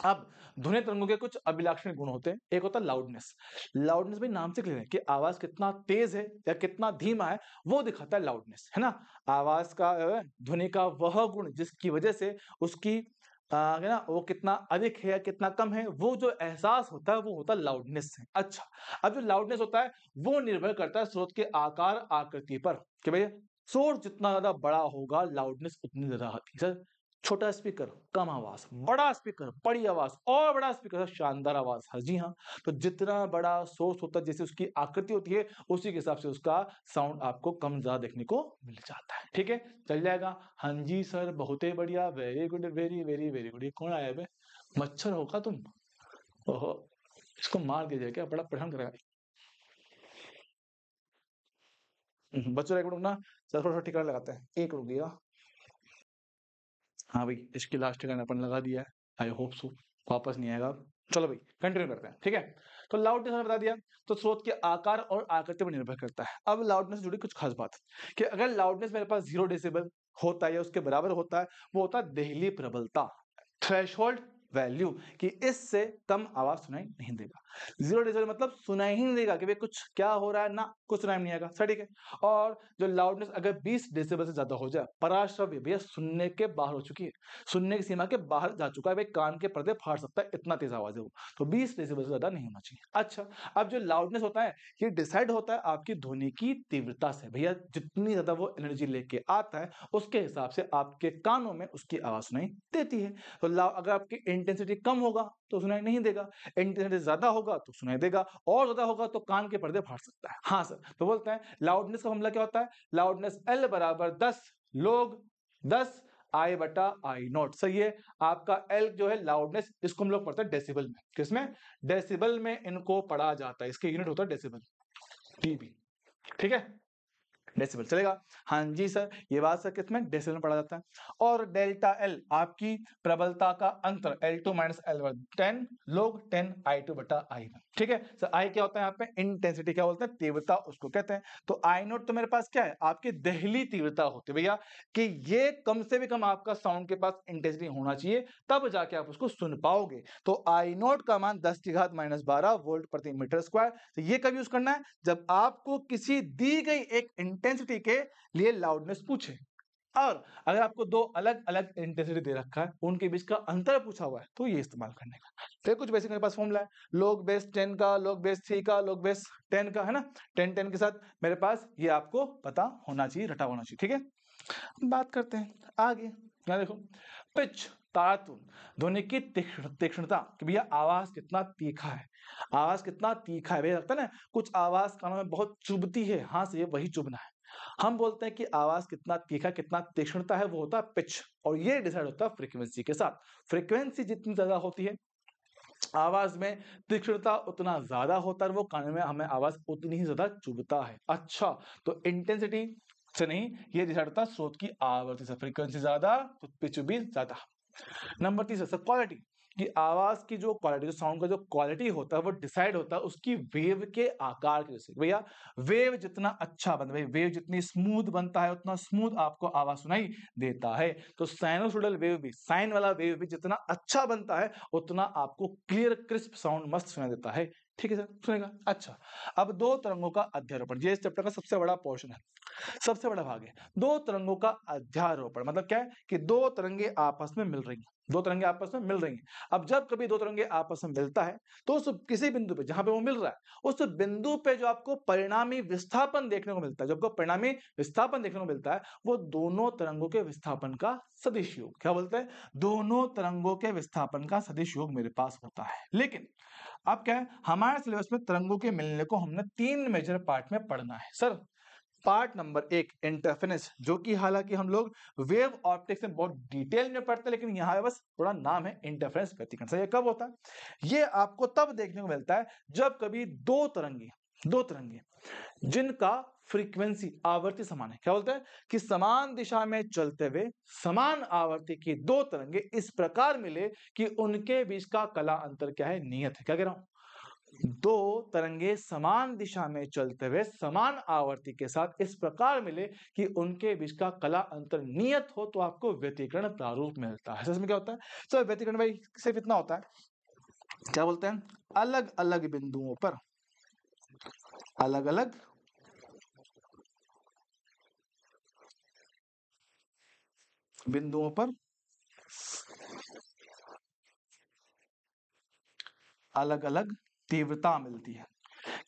अब ध्वनि तरंगों के कुछ अभिलाक्षणिक गुण होते हैं। एक होता है लाउडनेस। लाउडनेस भी नाम से क्लियर है कि आवाज कितना तेज है या कितना धीमा है, वो दिखाता है लाउडनेस, है ना। आवाज का ध्वनि का वह गुण जिसकी वजह से उसकी है ना, वो कितना अधिक है या कितना कम है, वो जो एहसास होता है वो होता है लाउडनेस से। अच्छा, अब जो लाउडनेस होता है वो निर्भर करता है स्रोत के आकार आकृति पर, कि भैया सोर्स जितना ज्यादा बड़ा होगा लाउडनेस उतनी ज्यादा आती है। सर छोटा स्पीकर कम आवाज, बड़ा स्पीकर बड़ी आवाज, और बड़ा स्पीकर शानदार आवाज। हाँ जी हाँ, तो जितना बड़ा सोर्स होता है जैसे उसकी आकृति होती है उसी के हिसाब से उसका साउंड आपको कम ज्यादा देखने को मिल जाता है। ठीक है, चल जाएगा। हाँ जी सर, बहुत ही बढ़िया, very good, very very very good. ये कौन आया है, मच्छर होगा तुम, ओहो, इसको मार दीजिए क्या, बड़ा परेशान करेगा। बच्चों एक मिनट ना, सर थोड़ा ठिकाना लगाते हैं, एक रुकिएगा। हाँ भाई, इसकी लास्ट ठिकाना अपन लगा दिया है। आई होप सो वापस नहीं आएगा। चलो भाई कंटिन्यू करते हैं, ठीक है। तो लाउडनेस मैंने बता दिया, तो स्रोत के आकार और आकृति पर निर्भर करता है। अब लाउडनेस से जुड़ी कुछ खास बात कि अगर लाउडनेस मेरे पास 0 डेसिबल होता है या उसके बराबर होता है, वो होता है देहली प्रबलता, थ्रेशोल्ड वैल्यू, कि इससे कम आवाज सुनाई नहीं देगा। 0 डेसिबल मतलब सुनाई ही नहीं देगा कि भाई कुछ क्या हो रहा है, ना कुछ सुनाई नहीं आएगा, सही, ठीक है। और जो लाउडनेस अगर 20 डेसिबल से ज्यादा हो जाए, पराश्रव्य भैया सुनने के बाहर हो चुकी है, सुनने की सीमा के बाहर जा चुका है, भाई कान के पर्दे फाड़ सकता है, इतना तेज आवाज है वो, तो 20 डेसिबल से ज्यादा नहीं होना चाहिए। अच्छा, अब जो लाउडनेस होता है ये डिसाइड होता है आपकी ध्वनि की तीव्रता से, भैया जितनी ज्यादा वो एनर्जी लेके आता है उसके हिसाब से आपके कानों में उसकी आवाज सुनाई देती है। तो अगर आपकी इंटेंसिटी कम होगा तो सुनाई नहीं देगा, इंटेंसिटी ज्यादा होगा तो सुनाई देगा, और ज्यादा होगा तो कान के पर्दे फाड़ सकता है। हाँ सर, तो बोलते हैं लाउडनेस का फॉर्मूला क्या होता है, लाउडनेस L बराबर 10 log 10 I बटा आई नॉट। सही है, आपका L जो है लाउडनेस, इसको हम लोग पढ़ते हैं डेसिबल में, किसमें, डेसिबल में इनको पढ़ा जाता है, इसके यूनिट होता है डेसिबल, dB, ठीक है, डेसिबल चलेगा। हाँ जी सर, ये बात सर किसमें, डेसिबल में पढ़ा जाता है। और डेल्टा एल आपकी प्रबलता का अंतर, L2 minus L1 10 log 10 I2 बटा I1, ठीक है सर। आई क्या होता है यहाँ पे, इंटेंसिटी, क्या बोलते हैं, तीव्रता उसको कहते हैं। तो आई नोट तो मेरे पास क्या है, आपकी दहली तीव्रता होती है भैया, कि ये कम से भी कम आपका साउंड के पास इंटेंसिटी होना चाहिए, तब जाके आप उसको सुन पाओगे। तो आई नोट का मान 10 की घात -12 वोल्ट प्रति मीटर स्क्वायर। तो ये कब यूज करना है, जब आपको किसी दी गई एक इंटेंसिटी के लिए लाउडनेस पूछे, और अगर आपको दो अलग अलग इंटेंसिटी दे रखा है, उनके बीच का अंतर पूछा हुआ है, तो ये इस्तेमाल करने का। तो कुछ बेसिक मेरे पास फॉर्मूला है, लोग बेस 10 का, लोग बेस 3 का, लोग बेस 10 का, है ना, 10 10 के साथ मेरे पास ये आपको पता होना चाहिए, रटा होना चाहिए, ठीक है। बात करते हैं आगे, यहाँ देखो, पिच, तारतुल, ध्वनि की तीक्ष्णता, कि भैया आवाज कितना तीखा है, आवाज कितना तीखा है, भैया लगता है ना कुछ आवाज कानों में बहुत चुभती है, हाँ से ये वही चुभना है। हम बोलते हैं कि आवाज कितना तीखा, कितना तीक्ष्णता है, वो होता है पिच, और ये डिसाइड होता है फ्रीक्वेंसी के साथ। फ्रीक्वेंसी जितनी ज्यादा होती है आवाज में, तीक्ष्णता उतना ज्यादा होता है, वो कान में हमें आवाज उतनी ही ज्यादा चुभता है। अच्छा, तो इंटेंसिटी से नहीं, ये डिसाइड होता है स्रोत की आवृत्ति से, फ्रीक्वेंसी ज्यादा तो पिच भी ज्यादा। नंबर 3 सर क्वालिटी, कि आवाज की जो क्वालिटी, जो साउंड का जो क्वालिटी होता है वो डिसाइड होता है उसकी वेव के आकार के से। भैया वेव जितना अच्छा बनता है, वेव जितनी स्मूथ बनता है उतना स्मूथ आपको आवाज सुनाई देता है। तो साइनोसोडल वेव भी, साइन वाला वेव भी जितना अच्छा बनता है उतना आपको क्लियर क्रिस्प साउंड मस्त सुनाई देता है, ठीक है सर, सुनेगा। अच्छा, अब दो तरंगों का अध्यारोपण, ये इस चैप्टर का सबसे बड़ा पोर्शन है, सबसे बड़ा भाग है। दो तरंगों का अध्यारोपण मतलब क्या है, कि दो तरंगे आपस में मिल रही हैं, दो तरंगे आपस में मिल रही हैं। अब जब कभी दो तरंगे आपस में मिलता है तो उस किसी बिंदु पे जहां पे वो मिल रहा है, उस बिंदु पे जो आपको परिणामी विस्थापन देखने को मिलता है, जो आपको परिणामी विस्थापन देखने को मिलता है, वो दोनों तरंगों के विस्थापन का सदिश योग, क्या बोलते हैं, दोनों तरंगों के विस्थापन का सदिश योग मेरे पास होता है। लेकिन अब क्या है, हमारे सिलेबस में तरंगों के मिलने को हमने 3 मेजर पार्ट में पढ़ना है सर। पार्ट नंबर 1 इंटरफेरेंस, जो कि हालांकि हम लोग वेव ऑप्टिक्स में बहुत डिटेल में पढ़ते हैं, लेकिन यहाँ बस थोड़ा नाम है इंटरफेरेंस व्यतिकरण। सही है, कब होता है, ये आपको तब देखने को मिलता है जब कभी दो तरंगे जिनका फ्रीक्वेंसी, आवर्ती समान है, क्या बोलते हैं, कि समान दिशा में चलते हुए समान आवर्ती की दो तरंगे इस प्रकार मिले कि उनके बीच का कला अंतर क्या है, नियत है। क्या कह रहा हूं, दो तरंगे समान दिशा में चलते हुए समान आवर्ती के साथ इस प्रकार मिले कि उनके बीच का कला अंतर नियत हो, तो आपको व्यतिकरण प्रारूप मिलता है। इसमें क्या होता है, तो व्यतिकरण भाई सिर्फ इतना होता है, क्या बोलते हैं, अलग अलग बिंदुओं पर, अलग अलग बिंदुओं पर अलग अलग तीव्रता मिलती है,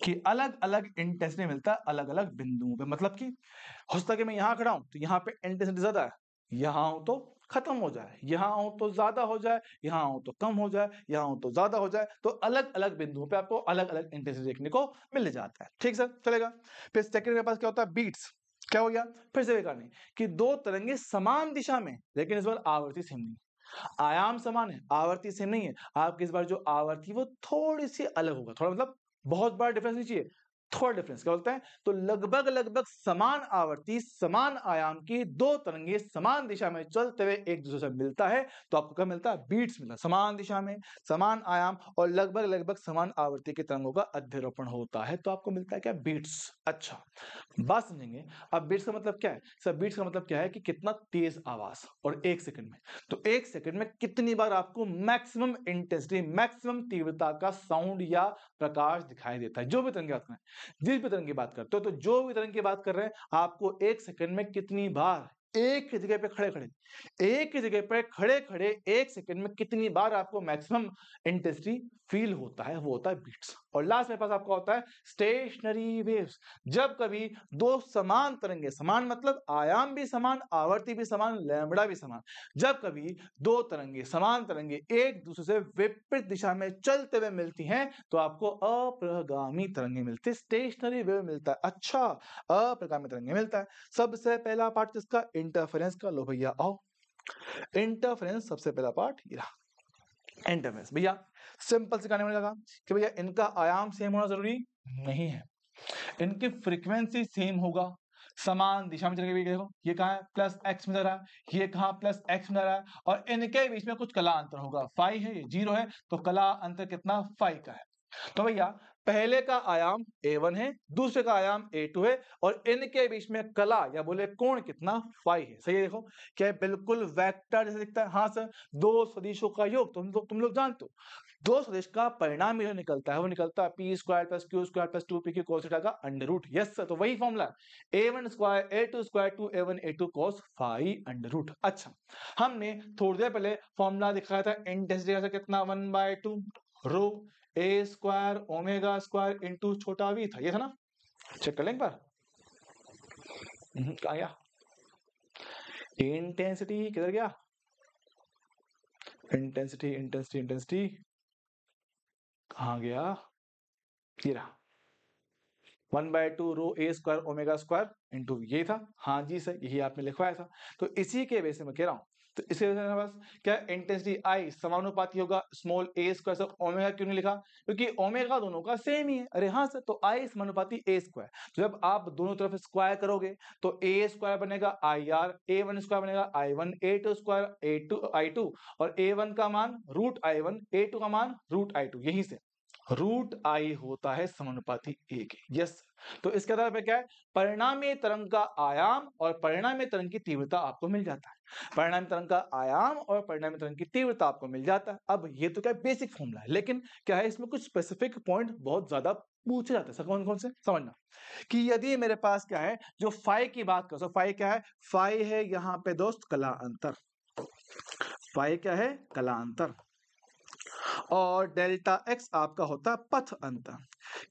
कि अलग अलग इंटेंसिटी मिलता है अलग अलग बिंदुओं पे। मतलब कि हो सकता है कि मैं यहाँ खड़ा हूं तो यहाँ पे इंटेंसिटी ज्यादा है, यहाँ हूं तो खत्म हो जाए, यहाँ हूं तो ज्यादा हो जाए, यहाँ हूं तो कम हो जाए, यहाँ हूं तो ज्यादा हो जाए, तो अलग अलग बिंदुओं पे आपको अलग अलग इंटेंसिटी देखने को मिल जाता है, ठीक सर, चलेगा। फिर सेकंड मेरे पास क्या होता है, बीट्स, क्या हो गया, फिर से बेकार नहीं, कि दो तरंगे समान दिशा में, लेकिन इस बार आवर्ती सेम नहीं, आयाम समान है, आवर्ती सेम नहीं है, आपकी इस बार जो आवर्ती वो थोड़ी सी अलग होगा, थोड़ा मतलब बहुत बड़ा डिफरेंस नहीं चाहिए, थोड़ा डिफरेंस क्या बोलते हैं, तो लगभग लगभग समान आवर्ती समान आयाम की दो तरंगे समान दिशा में चलते हुए एक दूसरे से मिलता है तो आपको क्या मिलता है, बीट्स मिलता है। समान दिशा में समान आयाम और लगभग लगभग समान आवर्ती के तरंगों का अध्यारोपण होता है तो आपको मिलता है क्या, बीट्स। अच्छा, बात समझेंगे। अब बीट्स का मतलब क्या है सर, बीट्स का मतलब क्या है कि कितना तेज आवाज और एक सेकंड में, तो एक सेकंड में कितनी बार आपको मैक्सिमम इंटेंसिटी मैक्सिमम तीव्रता का साउंड या प्रकाश दिखाई देता है। जो भी तरंगे आते हैं, जिस भी तरंग की बात करते हो, तो जो भी तरंग की बात कर रहे हैं, आपको एक सेकंड में कितनी बार एक ही जगह पे खड़े खड़े एक ही जगह पे खड़े खड़े एक सेकंड में कितनी बार आपको मैक्सिमम इंटेंसिटी फील होता है, वो होता है बीट्स। और लास्ट में पास आपका होता है स्टेशनरी वेव्स। जब कभी दो समान तरंगे, समान मतलब आयाम भी समान, आवर्ती भी समान, लैम्बडा भी समान, जब कभी दो तरंगे समान तरंगे एक दूसरे से विपरीत दिशा में चलते हुए मिलती हैं तो आपको अप्रगामी तरंगे मिलती है, स्टेशनरी वेव मिलता है। अच्छा, अप्रगामी तरंगे मिलता है। सबसे पहला पार्ट किसका, इंटरफेरेंस का। लो भैया आओ, इंटरफेरेंस सबसे पहला पार्ट ये रहा। इंटरफेरेंस भैया सिंपल से कहने में लगा कि भैया इनका आयाम सेम होना जरूरी नहीं है, इनकी फ्रीक्वेंसी सेम होगा, समान दिशा में चलेगी। देखो ये कहाँ है, प्लस एक्स में जा रहा है, ये कहाँ प्लस एक्स में जा रहा है, और इनके बीच में कुछ कला अंतर होगा, फाई है, ये 0 है, तो कला अंतर कितना, फाई का है। तो भैया पहले का आयाम a1 है, दूसरे का आयाम a2 है, और इनके बीच में कला या बोले कोण कितना, फाई है। सही है, देखो क्या है, बिल्कुल वेक्टर जैसे दिखता है। हाँ सर, दो सदिशों का योग, तुम लोग जानते हो, दो सदिश का परिणाम जो निकलता है वो निकलता है P square plus Q square plus 2p की cos थीटा का अंडर रूट। यस सर, तो वही formula a1 square a2 square 2a1 a2 cos phi under root. अच्छा, हमने थोड़ी देर पहले फॉर्मूला दिखाया था इंटेंसिटी का, कितना 1/2 रो ए स्क्वायर ओमेगा स्क्वायर इंटू छोटा वी था, ये था ना। चेक कर लें एक बार। कहाँ गया इंटेंसिटी, किधर गया इंटेंसिटी, इंटेंसिटी इंटेंसिटी कहाँ गया, ये रहा 1/2 रो ए स्क्वायर ओमेगा स्क्वायर इंटू ये था। हाँ जी सर, यही आपने लिखवाया था। तो इसी के बेस में मैं कह रहा हूँ, तो इसी वजह से बस क्या इंटेंसिटी आई समानुपाती होगा स्मॉल ए स्क्वायर। सर ओमेगा क्यों नहीं लिखा, क्योंकि ओमेगा दोनों का सेम ही है। अरे हाँ सर, तो आई समानुपाती ए स्क्वायर, तो जब आप दोनों तरफ स्क्वायर करोगे तो ए स्क्वायर बनेगा आई आर, A1 स्क्वायर बनेगा I1, A2 square A2 I2, और A1 का मान रूट I1, A2 का मान रूट I2, यहीं से रूट आई होता है समानुपाती ए के। यस, तो इसके आधार पर क्या है, परिणामी तरंग का आयाम और परिणामी तरंग की तीव्रता आपको मिल जाता है। परिणामी तरंग का आयाम और परिणामी तरंग की तीव्रता आपको मिल जाता है। अब ये तो क्या बेसिक फॉर्मूला है, लेकिन क्या है इसमें कुछ स्पेसिफिक पॉइंट बहुत ज्यादा पूछे जाते हैं। कौन कौन से समझना, कि यदि मेरे पास क्या है, जो फाई की बात करो, फाई क्या है, फाई है यहाँ पे दोस्त कला अंतर, फाई क्या है, कला अंतर, और डेल्टा एक्स आपका होता है पथ अंतर,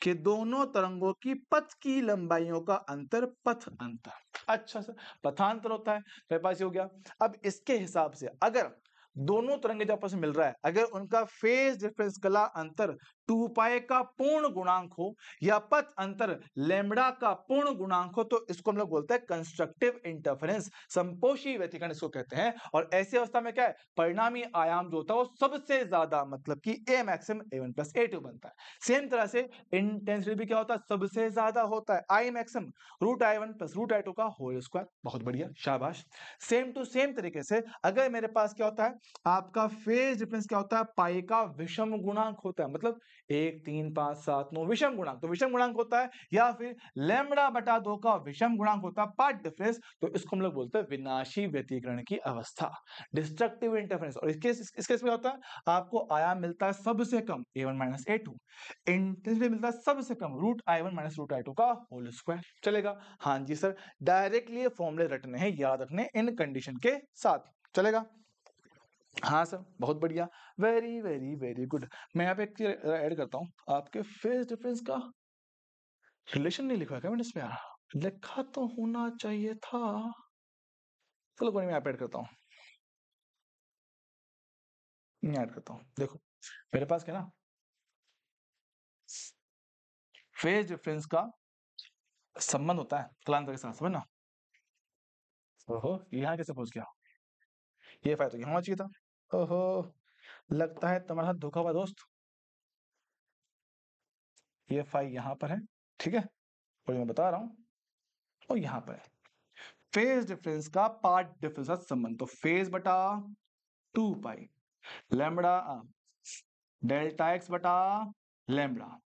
कि दोनों तरंगों की पथ की लंबाइयों का अंतर, पथ अंतर। अच्छा सर, पथांतर होता है, मेरे पास ये हो गया। अब इसके हिसाब से अगर दोनों तरंगे जो आपस में मिल रहा है, अगर उनका फेज डिफरेंस कला अंतर 2 पाई का पूर्ण गुणांक हो या पथ अंतर लैम्ब्डा का पूर्ण गुणांक हो, तो इसको हम लोग बोलते हैं कंस्ट्रक्टिव इंटरफेरेंस, संपोषी व्यतिकरण इसको कहते हैं। और ऐसी अवस्था में क्या है, परिणामी आयाम जो होता है वो सबसे ज्यादा, मतलब कि ए मैक्सिमम A1 प्लस A2 बनता है। सेम तरह से इंटेंसिटी भी क्या होता है, सबसे ज्यादा होता है I maximum root I1 plus root I2 का होल स्क्वायर। बहुत बढ़िया, शाबाश। सेम टू सेम तरीके से अगर मेरे पास क्या होता है, आपका फेज डिफरेंस क्या होता है, पाई का विषम गुणांक होता है, मतलब 1 3 5 7 9 विषम गुणांक, तो विषम गुणांक होता है, या फिर लैम्ब्डा बटा 2 का विषम गुणांक होता है, पार्ट डिफरेंस, तो इसको हम लोग बोलते हैं विनाशी व्यतिकरण की अवस्था, डिस्ट्रक्टिव इंटरफेरेंस। और इस केस में होता है, आपको आयाम मिलता है सबसे कम A1 माइनस A2, इंटेंसिटी मिलता है सबसे कम root I1 minus root I2 का होल स्क्वायर। चलेगा, हाँ जी सर, डायरेक्टली ये फॉर्मूले रटने हैं, याद रखने इन कंडीशन के साथ, चलेगा। हाँ सर, बहुत बढ़िया, वेरी वेरी वेरी गुड। मैं यहाँ पे एक चीज ऐड करता हूँ, आपके फेज डिफरेंस का रिलेशन नहीं लिखा है क्या मैंने इसमें, यार लिखा तो होना चाहिए था। चलो कोई नहीं, मैं ऐड करता हूँ, मैं ऐड करता हूँ। देखो मेरे पास क्या ना, फेज डिफरेंस का संबंध होता है कलांतर के साथ, समझना। ओहो, यहाँ कैसे पहुंच गया, ये फायदा तो यहाँ होना चाहिए था। ओहो, लगता है तुम्हारा साथ धोखा हुआ दोस्त, ये फाई यहाँ पर है, ठीक है, और मैं बता रहा हूं, और यहाँ पर फेज डिफरेंस का पार्ट डिफरेंस का संबंध, तो फेज बटा 2 पाई लैम्बडा डेल्टा एक्स बटा लैम्बडा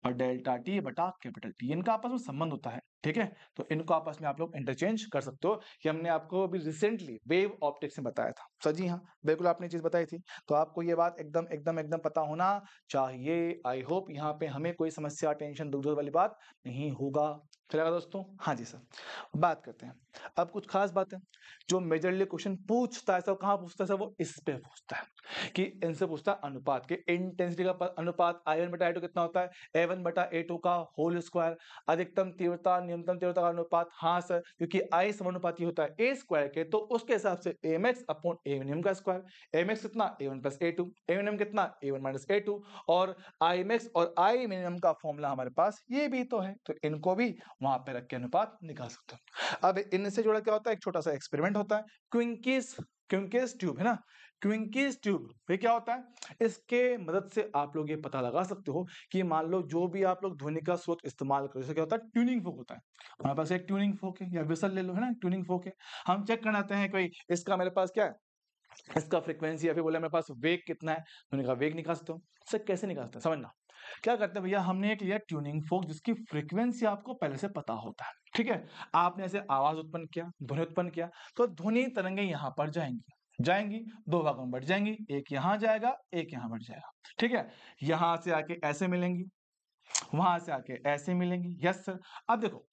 और डेल्टा टी बटा कैपिटल टी, इनका आपस में संबंध होता है। ठीक है, तो इनको आपस में आप लोग इंटरचेंज कर सकते हो, कि हमने आपको अभी रिसेंटली वेव ऑप्टिक्स में बताया था। सर जी हाँ, बिल्कुल आपने चीज बताई थी, तो आपको ये बात एकदम एकदम एकदम पता होना चाहिए। आई होप यहाँ पे हमें कोई समस्या, टेंशन, दुख वाली बात नहीं होगा। चलेगा दोस्तों? हाँ जी सर, बात करते हैं अब कुछ खास बातें जो मेजरली क्वेश्चन पूछता है। सब कहाँ पूछता है सर? वो इस पे पूछता है, कि इनसे पूछता है अनुपात के, इंटेंसिटी का अनुपात I1 बटा I2 कितना होता है? A1 बटा A2 का होल स्क्वायर। अधिकतम तीव्रता न्यूनतम तीव्रता का अनुपात, हाँ सर, क्योंकि I समानुपाती होता है A स्क्वायर के, तो उसके हिसाब से Amax अपॉन A मिनिमम का स्क्वायर। Amax कितना? A1 plus A2। A minimum कितना? A1 minus A2। और Imax और I मिनिमम का फॉर्मूला हमारे पास ये भी तो है, तो इनको भी वहां पे रख के अनुपात निकाल सकते हो। अब इनसे जुड़ा क्या होता है? एक छोटा सा एक्सपेरिमेंट होता है, क्विंकिस क्विंकिस ट्यूब है ना, क्विंकिस ट्यूब फिर क्या होता है? इसके मदद से आप लोग ये पता लगा सकते हो कि मान लो जो भी आप लोग ध्वनि का स्रोत इस्तेमाल करो, जैसे क्या होता है? ट्यूनिंग फोक होता है, हमारे पास एक ट्यूनिंग फोक है, या विसल ले लो, है ना, ट्यूनिंग फोक है। हम चेक करना चाहते हैं कोई इसका मेरे पास क्या है, इसका फ्रीक्वेंसी, या फिर बोले मेरे पास वेग कितना है, तो उन्होंने कहा वेग निकाल सकते हो। सर कैसे निकालते हैं समझना, क्या करते हैं भैया, हमने एक लिया ट्यूनिंग फोक जिसकी फ्रीक्वेंसी आपको पहले से पता होता है। ठीक है, आपने ऐसे आवाज उत्पन्न किया, ध्वनि उत्पन्न किया, तो ध्वनि तरंगे यहां पर जाएंगी, जाएंगी, दो भागों में बढ़ जाएंगी, एक यहां जाएगा, एक यहां बढ़ जाएगा। ठीक है, यहां से आके ऐसे मिलेंगी, वहां से आके ऐसे मिलेंगी। Yes sir. अब देखो,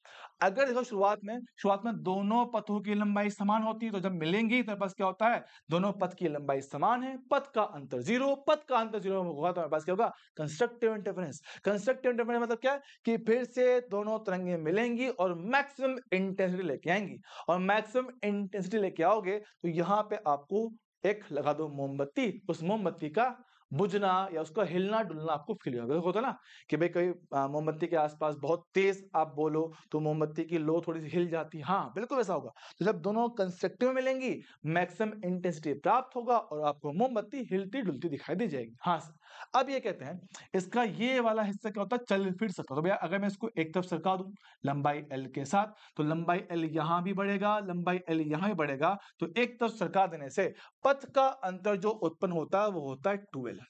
अगर देखो शुरुआत में दोनों पथों की लंबाई समान होती है, तो जब मिलेंगी तो पास क्या होता है? दोनों पथ की लंबाई समान है, पथ का अंतर जीरो, पथ का अंतर जीरो होगा, तो हमारे पास क्या होगा? Constructive interference. कंस्ट्रक्टिव इंटरफेरेंस मतलब क्या है? कि फिर से दोनों तरंगे मिलेंगी और मैक्सिमम इंटेंसिटी लेके आएंगी, और मैक्सिमम इंटेंसिटी लेके आओगे तो यहाँ पे आपको एक लगा दो मोमबत्ती, उस मोमबत्ती का बुझना या उसका हिलना डुलना आपको फील होता है ना, कि भाई कोई मोमबत्ती के आसपास बहुत तेज आप बोलो तो मोमबत्ती की लो थोड़ी सी हिल जाती है, हाँ बिल्कुल वैसा होगा। तो जब दोनों कंस्ट्रक्टिव मिलेंगी, मैक्सिमम इंटेंसिटी प्राप्त होगा और आपको मोमबत्ती हिलती डुलती दिखाई दी जाएगी। हाँ सर। अब ये कहते हैं इसका ये वाला हिस्सा क्या होता है? चल फिर सकता है। तो भैया अगर मैं इसको एक तरफ सरका दूं लंबाई एल के साथ, तो लंबाई एल यहां भी बढ़ेगा, लंबाई एल यहां भी बढ़ेगा, तो एक तरफ सरका देने से पथ का अंतर जो उत्पन्न होता है वो होता है 12।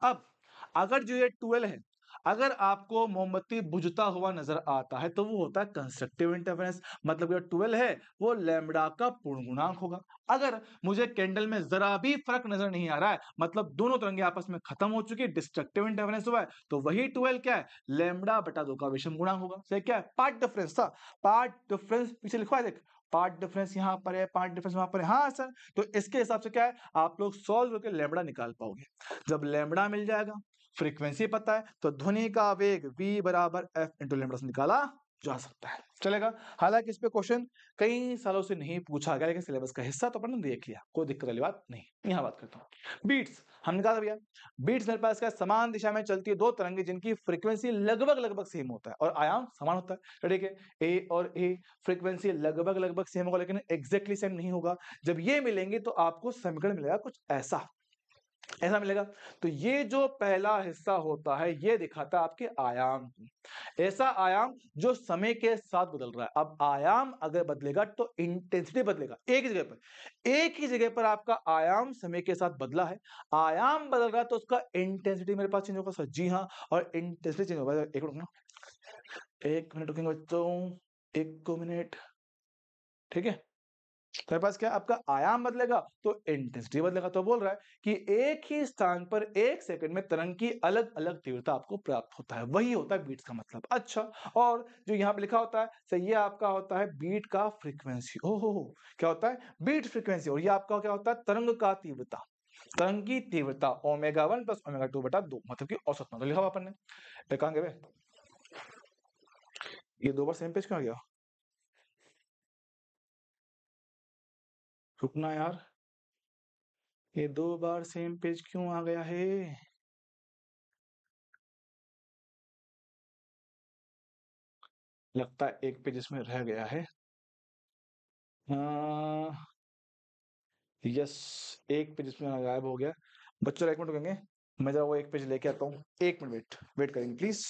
अब अगर जो ये 12 है, अगर आपको मोमबत्ती बुझता हुआ नजर आता है, तो वो होता है कंस्ट्रक्टिव इंटरफेरेंस, मतलब जो 12 है वो लैम्बडा का पूर्ण गुणांक होगा। अगर मुझे कैंडल में जरा भी फर्क नजर नहीं आ रहा है, मतलब दोनों तरंगे आपस में खत्म हो चुकी है, डिस्ट्रक्टिव इंटरफेरेंस हुआ है, तो वही 12 क्या है? लैम्बडा बटा 2 का विषम गुणांक होगा। सही, क्या है? पार्ट डिफरेंस था, पार्ट डिफरेंस पीछे लिखवा है देख, पार्ट डिफरेंस यहाँ पर है, पार्ट डिफरेंस वहां पर है। हाँ सर, तो इसके हिसाब से क्या है, आप लोग सॉल्व करके लैम्बडा निकाल पाओगे। जब लैम्बडा मिल जाएगा, फ्रीक्वेंसी पता है, तो ध्वनि का वेग v बराबर f इंटू लैम्बडा से निकाला जा सकता है। चलेगा। हालांकि इस पे क्वेश्चन कई सालों से नहीं पूछा गया, लेकिन सिलेबस का हिस्सा तो अपन ने देख लिया, कोई दिक्कत वाली बात नहीं। यहाँ बात करता हूँ बीट्स। हमने कहा था भैया बीट्स मेरे पास क्या, समान दिशा में चलती है दो तरंगे जिनकी फ्रीक्वेंसी लगभग लगभग सेम होता है और आयाम समान होता है। ठीक है, ए और ए फ्रीक्वेंसी लगभग लगभग सेम होगा, लेकिन एग्जैक्टली सेम नहीं होगा। जब ये मिलेंगे तो आपको समीकरण मिलेगा कुछ ऐसा, ऐसा मिलेगा। तो ये जो पहला हिस्सा होता है ये दिखाता है आपके आयाम को, ऐसा आयाम जो समय के साथ बदल रहा है। अब आयाम अगर बदलेगा तो इंटेंसिटी बदलेगा, एक ही जगह पर आपका आयाम समय के साथ बदला है, आयाम बदल रहा है तो उसका इंटेंसिटी मेरे पास चेंज होगा सर। जी हाँ, और इंटेंसिटी चेंज होगा। एक मिनट ना, एक मिनट रुकेंगे बच्चों, एक मिनट। ठीक है, मेरे पास क्या, आपका आयाम बदलेगा तो इंटेंसिटी बदलेगा। तो बोल रहा है कि एक ही स्थान पर एक सेकंड में तरंग की अलग अलग तीव्रता आपको प्राप्त होता है, वही होता है बीट्स का मतलब। अच्छा, और जो यहाँ पे लिखा होता है सही, ये आपका होता है बीट का फ्रीक्वेंसी। हो क्या होता है? Beat frequency. और ये आपका क्या होता है? तरंग का तीव्रता, तरंग की तीव्रता ओमेगा 1 प्लस ओमेगा 2 बटा 2, मतलब कि औसत मान। तो लिखा हुआ अपन ने, कहां गए? ये दो बार सेम पेज क्यों आ गया? रुकना यार, ये दो बार सेम पेज क्यों आ गया है? लगता है एक पेज इसमें रह गया है। यस, एक पेज इसमें गायब हो गया। बच्चों एक मिनट रुकेंगे, मैं जरा वो एक पेज लेके आता हूँ। एक मिनट वेट वेट करेंगे प्लीज।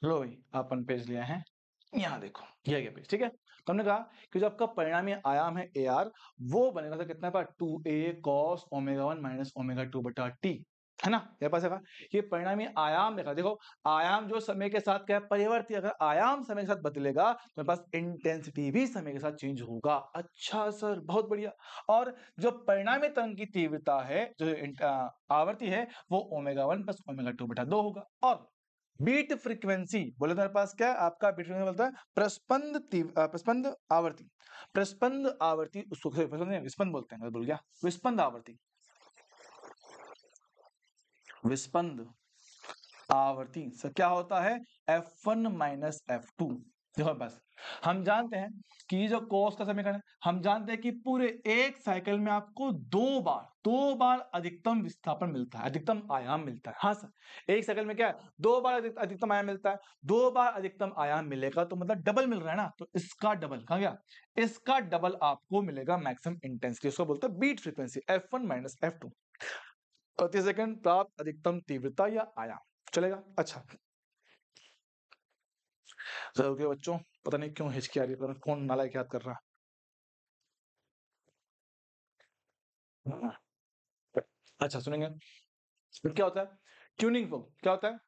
लो भाई अपन पेज लिया है, यहाँ देखो ये गया पेज, ठीक है। तो हमने कहा कि जो आपका परिणामी आयाम है ए आर, वो बनेगा तो कितना पास 2a cos omega 1 minus omega 2 बटा टी, है ना। ये पास है, ये परिणामी आयाम देखा, देखो आयाम जो समय के साथ क्या है, परिवर्ती, अगर आयाम समय के साथ बदलेगा तो मेरे पास इंटेंसिटी भी समय के साथ चेंज होगा। अच्छा सर, बहुत बढ़िया। और जो परिणामी तरंग की तीव्रता है, जो आवृत्ति है, वो ओमेगा 1 प्लस ओमेगा 2 बटा 2 होगा। और बीट फ्रीक्वेंसी बोले तो मेरे पास क्या है, आपका बीट फ्रीक्वेंसी बोलता है प्रस्पंद आवृत्ति। प्रस्पंद आवृत्ति उसको विस्पंद बोलते हैं, मैं भूल गया, विस्पंद आवृत्ति, विस्पंद आवर्ती से क्या होता है, F1 माइनस F2। देखो बस हम जानते हैं कि जो कोस का समीकरण है, हम जानते हैं कि पूरे एक साइकिल में आपको दो बार अधिकतम विस्थापन मिलता है, अधिकतम आयाम मिलता है। हाँ सर, एक साइकिल में क्या है, दो बार अधिकतम आयाम मिलता है। दो बार अधिकतम आयाम मिलेगा तो मतलब डबल मिल रहा है ना, तो इसका डबल कहा गया, इसका डबल आपको मिलेगा मैक्सिमम इंटेंसिटी, उसको बोलते हैं beat frequency F1 minus F2, प्रति सेकंड प्राप्त अधिकतम तीव्रता या आयाम। चलेगा। अच्छा जरूर के बच्चों, पता नहीं क्यों हिचकी आ रही है, कौन नालायक याद कर रहा है। अच्छा सुनेंगे, फिर क्या होता है ट्यूनिंग फोक, क्या होता है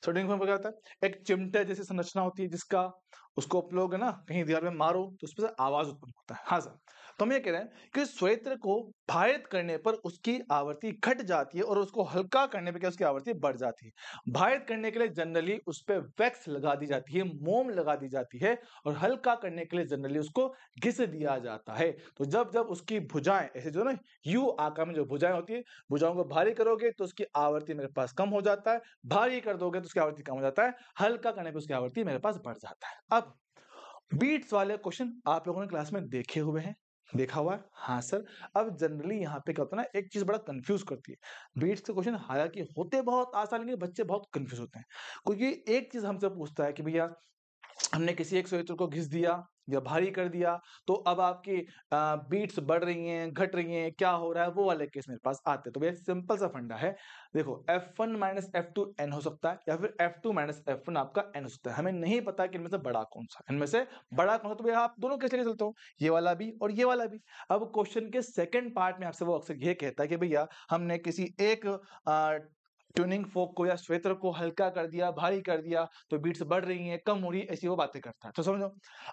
ट्यूनिंग फोक, क्या होता है, एक चिमटे जैसी संरचना होती है जिसका, उसको आप लोग है ना कहीं दीवार में मारो तो उसमें से आवाज उत्पन्न होता है। हाँ सर, तो हम ये कह रहे हैं कि स्वेत्र को भारित करने पर उसकी आवृत्ति घट जाती है और उसको हल्का करने पर क्या उसकी आवृत्ति बढ़ जाती है। भारित करने के लिए जनरली उस पर वैक्स लगा दी जाती है, मोम लगा दी जाती है, और हल्का करने के लिए जनरली उसको घिस दिया जाता है। तो जब जब उसकी भुजाएं ऐसे जो ना यू आकार में जो भुजाएं होती है, भुजाओं को भारी करोगे तो उसकी आवर्ती मेरे पास कम हो जाता है, भारी कर दोगे तो उसकी आवर्ती कम हो जाता है, हल्का करने पर उसकी आवर्ती मेरे पास बढ़ जाता है। अब बीट्स वाले क्वेश्चन आप लोगों ने क्लास में देखे हुए हैं, देखा हुआ है, हाँ सर। अब जनरली यहाँ पे क्या होता है ना, एक चीज बड़ा कंफ्यूज करती है बीट्स के क्वेश्चन, हालांकि होते बहुत आसान लेकिन बच्चे बहुत कंफ्यूज होते हैं, क्योंकि एक चीज हमसे पूछता है कि भैया हमने किसी एक सूत्र को घिस दिया या भारी कर दिया, तो अब आपकी बीट्स बढ़ रही हैं घट रही हैं, क्या हो रहा है, वो वाले केस मेरे पास आते हैं। तो भैया सिंपल सा फंडा है, देखो F1 माइनस F2 n हो सकता है, या फिर F2 माइनस F1 आपका n हो सकता है। हमें नहीं पता कि इनमें से बड़ा कौन सा, इनमें से बड़ा कौन सा, तो भैया आप दोनों केस लेके चलते हो, ये वाला भी और ये वाला भी। अब क्वेश्चन के सेकंड पार्ट में आपसे वो अक्सर ये कहता है कि भैया हमने किसी एक ट्यूनिंग फोक को या स्वेटर को हल्का कर दिया, भारी कर दिया, तो बीट्स बढ़ रही हैं कम हो रही है, ऐसी वो बातें करता है। तो समझो,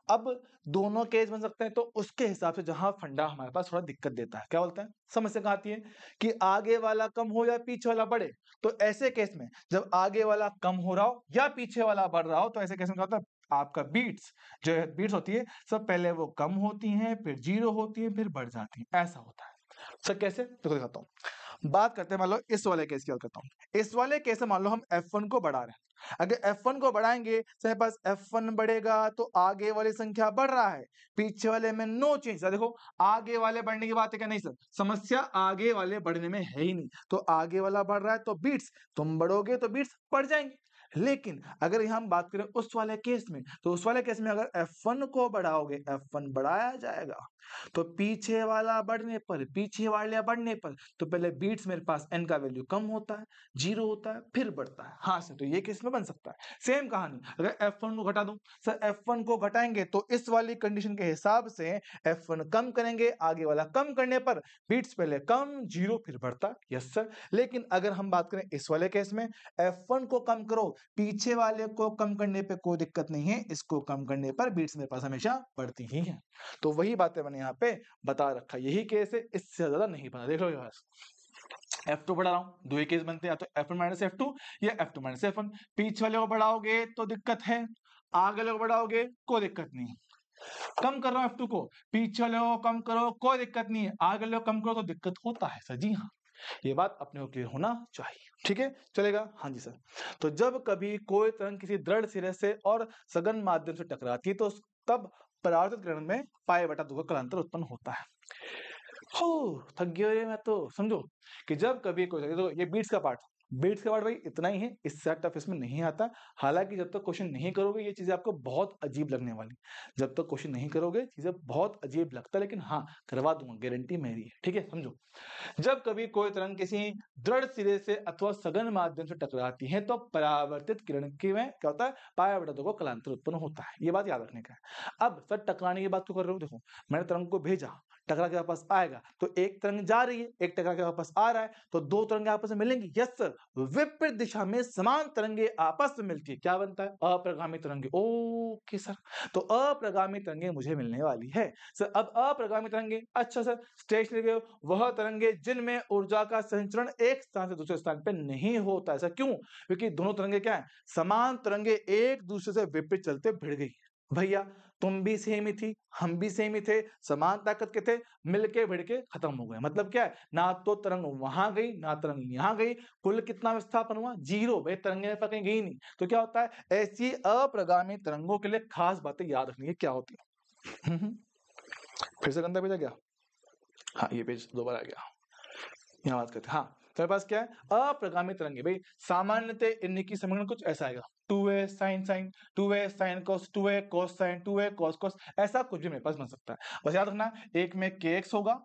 अब दोनों केस बन सकते हैं, तो उसके हिसाब से जहां फंडा हमारे पास थोड़ा दिक्कत देता है, क्या बोलते हैं, समस्या कहाँ आती है कि आगे वाला कम हो या पीछे वाला बढ़े। तो ऐसे केस में जब आगे वाला कम हो रहा हो या पीछे वाला बढ़ रहा हो, तो ऐसे केस में क्या होता है, आपका बीट्स जो है बीट्स होती है सब पहले वो कम होती हैं, फिर 0 होती है, फिर बढ़ जाती है, ऐसा होता है। सर कैसे, देखो दिखाता हूँ। बात करते हैं, मान लो इस वाले केस की बात करता हूँ। इस वाले केस में मान लो हम F1 को बढ़ा रहे हैं, अगर F1 को बढ़ाएंगे तो मेरे पास F1 बढ़ेगा तो आगे वाली संख्या बढ़ रहा है, पीछे वाले में नो चेंज। देखो आगे वाले बढ़ने की बात है क्या, नहीं सर, समस्या आगे वाले बढ़ने में है ही नहीं, तो आगे वाला बढ़ रहा है तो बीट्स, तुम बढ़ोगे तो बीट्स बढ़ जाएंगे। लेकिन अगर यहाँ हम बात करें उस वाले केस में, तो उस वाले केस में अगर F1 को बढ़ाओगे, F1 बढ़ाया जाएगा, तो पीछे वाला बढ़ने पर, पीछे वाले बढ़ने पर, तो पहले बीट्स मेरे पास n का वैल्यू कम होता है, 0 होता है, फिर बढ़ता है। हाँ सर, तो ये केस में बन सकता है। सेम कहानी अगर F1 को घटा दूं, सर F1 को घटाएंगे तो इस वाली कंडीशन के हिसाब से F1 कम करेंगे, आगे वाला कम करने पर बीट्स पहले कम, 0 फिर बढ़ता। Yes sir. लेकिन अगर हम बात करें इस वाले केस में, F1 को कम करो, पीछे वाले को कम करने पे कोई दिक्कत नहीं है, इसको कम करने पर बीट्स मेरे पास हमेशा बढ़ती ही है। तो वही बातें मैंने यहाँ पे बता रखा, यही केस है, इससे ज्यादा नहीं पता। देख लो बस F2 बढ़ा रहा हूँ, दो ही केस बनते हैं, या तो F1 माइनस F2 या F2 माइनस F1। पीछे वाले को बढ़ाओगे तो दिक्कत है, आगे वाले को बढ़ाओगे कोई दिक्कत नहीं है। कम कर रहा हूँ F2 को, पीछे वाले को कम करो कोई दिक्कत नहीं है, आगे वाले को कम करो तो दिक्कत होता है सर। जी हाँ, ये बात अपने को क्लियर होना चाहिए, ठीक है चलेगा। हाँ जी सर। तो जब कभी कोई तरंग किसी दृढ़ सिरे से और सघन माध्यम से टकराती है, तो तब परावर्तित किरण में पाई बटा 2 का कलांतर उत्पन्न होता है। हो थक गया रे मैं तो, समझो कि जब कभी कोई, तो ये बीट्स का पार्ट, बीट्स का पार्ट भाई इतना ही है, इससे टफ इसमें नहीं आता। हालांकि जब तक क्वेश्चन नहीं करोगे ये चीजें आपको बहुत अजीब लगने वाली, जब तक क्वेश्चन नहीं करोगे चीजें बहुत अजीब लगता है, लेकिन हाँ करवा दूंगा, गारंटी मेरी है, ठीक है। समझो, जब कभी कोई तरंग किसी दृढ़ सिरे से अथवा सघन माध्यम से टकराती है तो परावर्तित किरण के में क्या होता है, पाया को कलांतर उत्पन्न होता है, ये बात याद रखने का है। अब सर टकराने की बात तो कर रहे हो, देखो मैंने तरंग को भेजा, टकरा के वापस आएगा, तो एक तरंग जा रही है, एक टकरा के वापस आ रहा है, तो दो तरंगे आपस में मिलेंगी। यस सर, विपरीत दिशा में समान तरंगे आपस में मिलती है, क्या बनता है, अप्रगामी तरंगे। ओके सर, तो अप्रगामी तरंगे मुझे मिलने वाली है सर। अब अप्रगामी तरंगे, अच्छा सर, स्टेशनरी वेव वह तरंगे जिनमें ऊर्जा का संचरण एक स्थान से दूसरे स्थान पर नहीं होता है सर। क्यों, क्योंकि दोनों तरंगे क्या है, समान तरंगे एक दूसरे से विपरीत चलते भिड़ गई। भैया तुम भी सेम ही थी, हम भी सेम ही थे, समान ताकत के थे, मिलके भिड़ के खत्म हो गए। मतलब क्या है, ना तो तरंग वहां गई ना तरंग यहाँ गई, कुल कितना विस्थापन हुआ, 0। भाई तरंगे पर कहीं गई नहीं, तो क्या होता है, ऐसी अप्रगामी तरंगों के लिए खास बातें याद रखनी है क्या होती है। फिर से गंदा भेजा गया, हाँ ये पेज दोबारा आ गया, यहाँ बात करते हैं। हाँ मेरे पास क्या है, अप्रगामी तरंगे, भाई सामान्यतः इनकी समीकरण कुछ ऐसा आएगा, 2a sin sin, 2a sin cos, 2a cos sin, 2a cos cos, ऐसा कुछ भी मेरे पास बन सकता है। बस याद रखना, एक में kx होगा,